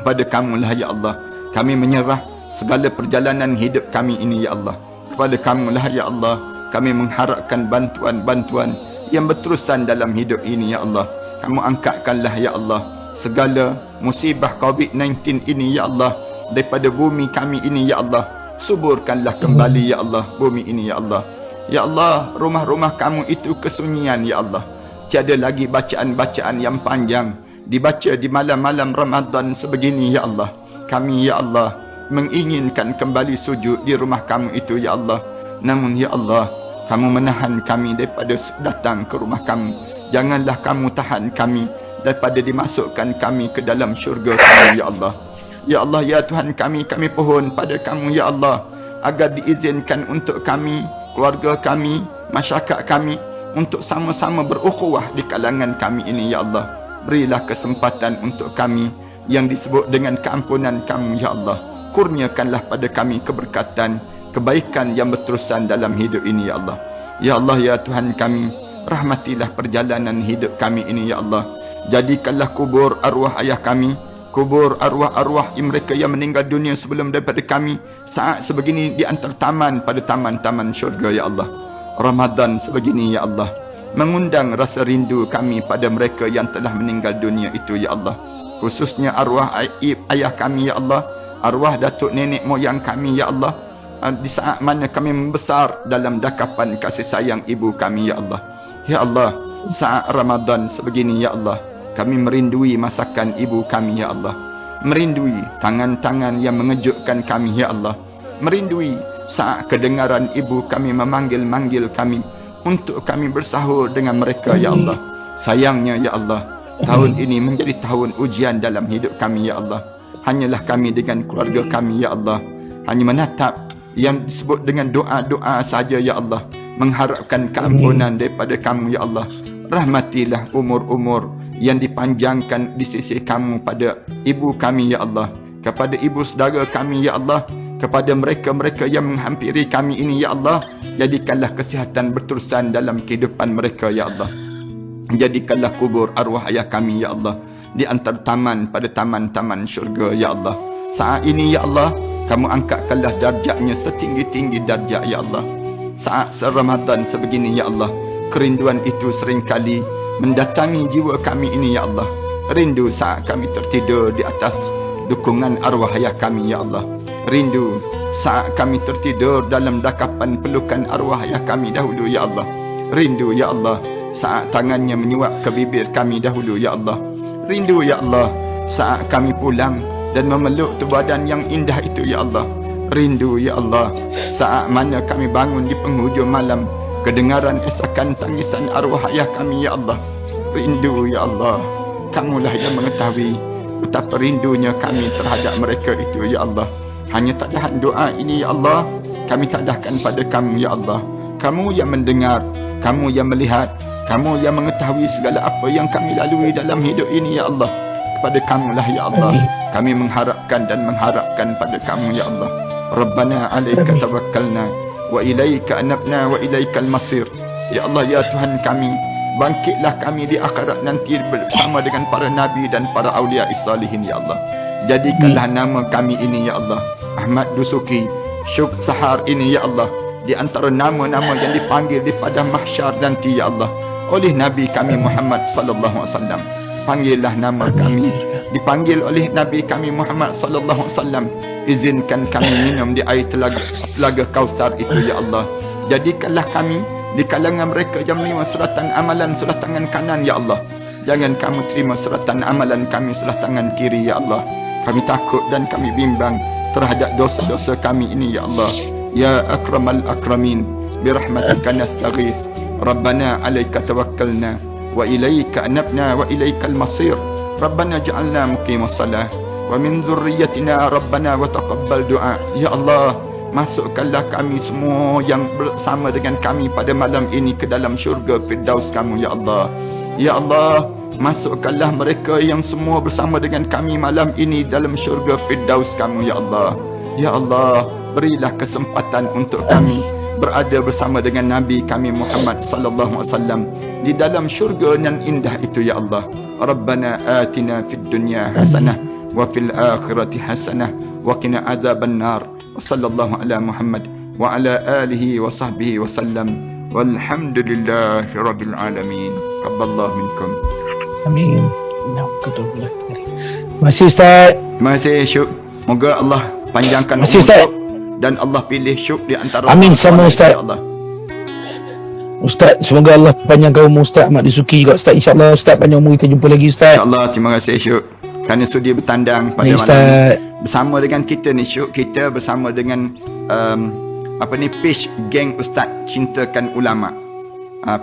pada kamulah, ya Allah, kami menyerah segala perjalanan hidup kami ini, ya Allah. Kepada kamulah, ya Allah, kami mengharapkan bantuan-bantuan yang berterusan dalam hidup ini, ya Allah. Kamu angkatkanlah, ya Allah, segala musibah COVID-19 ini, ya Allah, daripada bumi kami ini, ya Allah. Suburkanlah kembali, ya Allah, bumi ini, ya Allah. Ya Allah, rumah-rumah kamu itu kesunyian, ya Allah. Tiada lagi bacaan-bacaan yang panjang dibaca di malam-malam Ramadan sebegini, ya Allah. Kami, ya Allah, menginginkan kembali sujud di rumah kamu itu, ya Allah. Namun, ya Allah, kamu menahan kami daripada datang ke rumah kamu. Janganlah kamu tahan kami daripada dimasukkan kami ke dalam syurga kamu, ya Allah. Ya Allah, ya Tuhan kami, kami pohon pada kamu, ya Allah, agar diizinkan untuk kami, keluarga kami, masyarakat kami, untuk sama-sama berukhuwah di kalangan kami ini, ya Allah. Berilah kesempatan untuk kami yang disebut dengan keampunan kamu, ya Allah. Kurniakanlah pada kami keberkatan, kebaikan yang berterusan dalam hidup ini, ya Allah. Ya Allah, ya Tuhan kami, rahmatilah perjalanan hidup kami ini, ya Allah. Jadikanlah kubur arwah ayah kami, kubur arwah-arwah mereka yang meninggal dunia sebelum daripada kami, saat sebegini di antara taman pada taman-taman syurga, ya Allah. Ramadan sebegini, ya Allah, mengundang rasa rindu kami pada mereka yang telah meninggal dunia itu, ya Allah. Khususnya arwah ayah kami, ya Allah, arwah datuk nenek moyang kami, ya Allah, di saat mana kami membesar dalam dakapan kasih sayang ibu kami, ya Allah. Ya Allah, saat Ramadan sebegini, ya Allah, kami merindui masakan ibu kami, ya Allah. Merindui tangan-tangan yang mengejutkan kami, ya Allah. Merindui saat kedengaran ibu kami memanggil-manggil kami untuk kami bersahur dengan mereka, ya Allah. Sayangnya, ya Allah, tahun ini menjadi tahun ujian dalam hidup kami, ya Allah. Hanyalah kami dengan keluarga kami, ya Allah, hanya menatap yang disebut dengan doa-doa saja, ya Allah. mengharapkan keampunan daripada kamu ya Allah. Rahmatilah umur-umur yang dipanjangkan di sisi kamu pada ibu kami ya Allah, kepada ibu saudara kami ya Allah, kepada mereka-mereka yang menghampiri kami ini ya Allah. Jadikanlah kesihatan berterusan dalam kehidupan mereka ya Allah. Jadikanlah kubur arwah ayah kami ya Allah di antara taman pada taman-taman syurga ya Allah. Saat ini ya Allah, kamu angkatkanlah darjatnya setinggi-tinggi darjat ya Allah. Saat Ramadan sebegini ya Allah, kerinduan itu seringkali mendatangi jiwa kami ini ya Allah. Rindu saat kami tertidur di atas dukungan arwah ayah kami ya Allah. Rindu saat kami tertidur dalam dakapan pelukan arwah ayah kami dahulu ya Allah. Rindu ya Allah saat tangannya menyuap ke bibir kami dahulu ya Allah. Rindu ya Allah saat kami pulang dan memeluk tu badan yang indah itu ya Allah. Rindu ya Allah saat mana kami bangun di penghujung malam, kedengaran esakan tangisan arwah ayah kami ya Allah. Rindu ya Allah, kamulah yang mengetahui betapa rindunya kami terhadap mereka itu ya Allah. Hanya tadahan doa ini ya Allah kami tadahkan pada kamu ya Allah. Kamu yang mendengar, kamu yang melihat, kamu yang mengetahui segala apa yang kami lalui dalam hidup ini ya Allah. Kepada kamulah ya Allah kami mengharapkan dan mengharapkan pada kamu ya Allah. Rabbana alaika tawakkalna wa ilaika anabna wa ilaikal masir. Ya Allah ya Tuhan kami, bangkitlah kami di akhirat nanti bersama dengan para nabi dan para awliya salihin ya Allah. Jadikanlah nama kami ini ya Allah, Ahmad Dusuki Syuk Sahar ini ya Allah, di antara nama-nama yang dipanggil di padang mahsyar nanti ya Allah oleh Nabi kami Muhammad sallallahu alaihi wasallam. Panggillah nama kami dipanggil oleh Nabi kami Muhammad sallallahu alaihi wasallam. Izinkan kami minum di air telaga Kausar itu ya Allah. Jadikanlah kami di kalangan mereka yang menerima suratan amalan sebelah tangan kanan ya Allah. Jangan kamu terima suratan amalan kami sebelah tangan kiri ya Allah. Kami takut dan kami bimbang terhadap dosa-dosa kami ini ya Allah. Ya akramal akramin, birahmatika nastaghis. Rabbana alaika tawakkalna wa ilaika anabna wa ilaikal masir. Rabbana ja'alna muqimas salah wa min dhurriyyatina rabbana wa taqabbal du'a. Ya Allah, masukkanlah kami semua yang bersama dengan kami pada malam ini ke dalam syurga Firdaus kamu ya Allah. Ya Allah, masukkanlah mereka yang semua bersama dengan kami malam ini dalam syurga Firdaus kamu ya Allah. Ya Allah, berilah kesempatan untuk kami berada bersama dengan Nabi kami Muhammad sallallahu alaihi wasallam di dalam syurga yang indah itu ya Allah. Rabbana atina fid dunya hasanah wa fil akhirati hasanah wa qina adzaban nar. Wa sallallahu ala Muhammad wa ala alihi wa sahbihi wa sallam. Walhamdulillahi rabbil alamin. Rabballahu minkum. Amin. Masih Ustaz. Terima kasih Syuk. Moga Allah panjangkan Masih Ustaz. dan Allah pilih Syuk di antara Amin sama Ustaz. Ya Allah. Ustaz, semoga Allah panjangkan umur Ustaz Ahmad Disuki juga Ustaz. InsyaAllah Ustaz panjang umur, kita jumpa lagi Ustaz. InsyaAllah, terima kasih Syuk kerana sudi bertandang pada Baik, malam Ustaz. ini. Bersama dengan kita ni Syuk, kita bersama dengan page geng Ustaz Cintakan Ulama.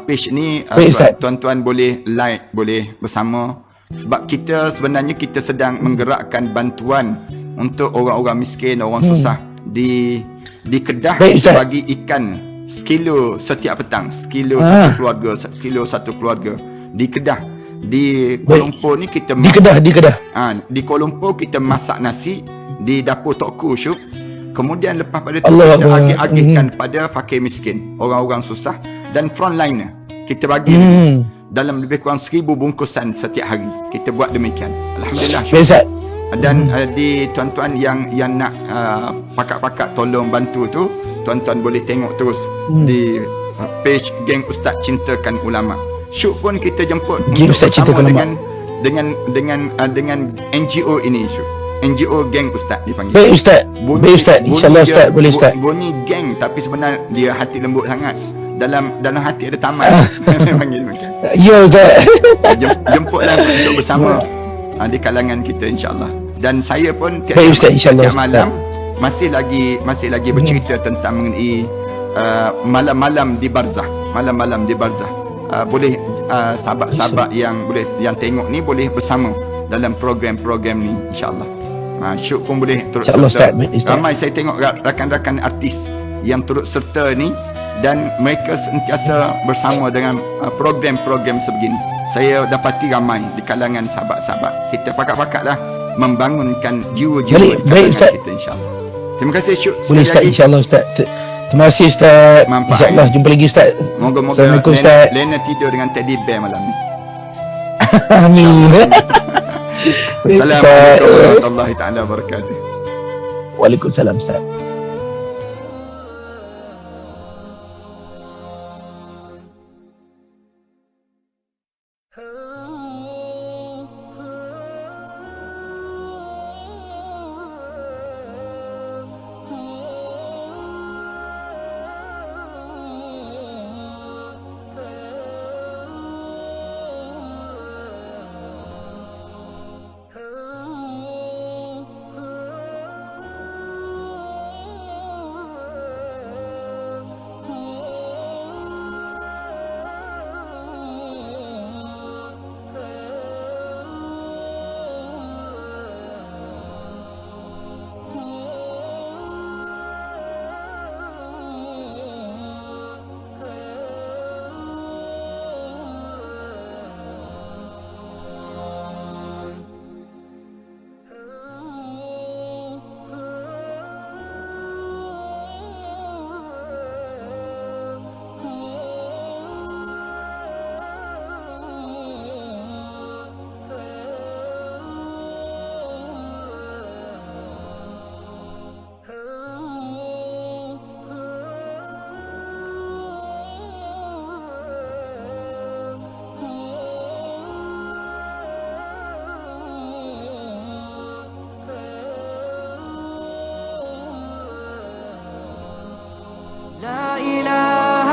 Page ni Baik, Ustaz. tuan-tuan boleh like, boleh bersama. Sebab kita sebenarnya kita sedang menggerakkan bantuan untuk orang-orang miskin, orang susah di Kedah. Baik, Kita Ustaz. bagi ikan sekilo setiap petang, sekilo satu keluarga, sekilo satu keluarga di Kedah. Di Kuala Lumpur ni kita Di Kedah. di Kuala Lumpur kita masak nasi di dapur Tokku Syuk. Kemudian lepas pada tu Allah kita Akbar. agih-agihkan pada fakir miskin, orang-orang susah dan frontliner. Kita bagi dalam lebih kurang 1000 bungkusan setiap hari. Kita buat demikian. Alhamdulillah Syuk. Baik Ustaz. Dan di tuan-tuan yang nak pakak-pakak tolong bantu tu, tuan-tuan boleh tengok terus di page geng Ustaz Cintakan Ulama. Syuk pun kita jemput Geng untuk Ustaz bersama Cintakan dengan NGO ini Syuk. NGO geng Ustaz dipanggil. Baik Ustaz. Baik Ustaz. InsyaAllah Ustaz boleh Ustaz. Bunyi geng tapi sebenarnya dia hati lembut sangat. Dalam hati ada taman. Panggil macam. Ya Ustaz. Jemputlah untuk bersama di kalangan kita insya-Allah. Dan saya pun Baik Ustaz, insya-Allah, tiap malam masih lagi bercerita tentang mengenai malam-malam di barzah. Malam-malam di barzah. Boleh sahabat-sahabat yang tengok ni boleh bersama dalam program-program ni insya-Allah. Syuk pun boleh turut InsyaAllah serta. Ustaz. Baik Ustaz. Ramai saya tengok rakan-rakan artis yang turut serta ni dan mereka sentiasa bersama dengan program-program sebegini. Saya dapati ramai di kalangan sahabat-sahabat kita pakat-pakatlah membangunkan jiwa-jiwa di kalangan Ustaz. kita, insyaAllah. Terima kasih Syuk. Boleh Ustaz, insyaAllah Ustaz. Terima kasih Ustaz. Manfaat. InsyaAllah jumpa lagi Ustaz. Moga-moga Assalamualaikum Ustaz. Lena tidur dengan teddy bear malam ni. Amin. Assalamualaikum warahmatullahi taala wabarakatuh. Waalaikumsalam Ustaz. لا إله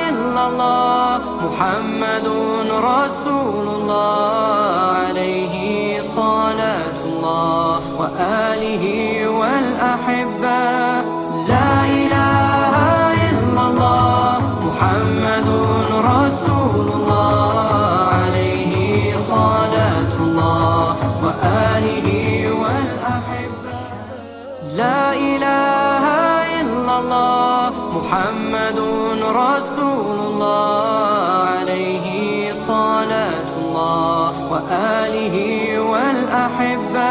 إلا الله محمد رسول الله عليه صلاة الله وآله والأحبة. لا إله إلا الله محمد رسول الله عليه صلاة الله وآله والأحبة. لا إله إلا الله محمد رسول الله عليه صلاة الله وآله والأحبة.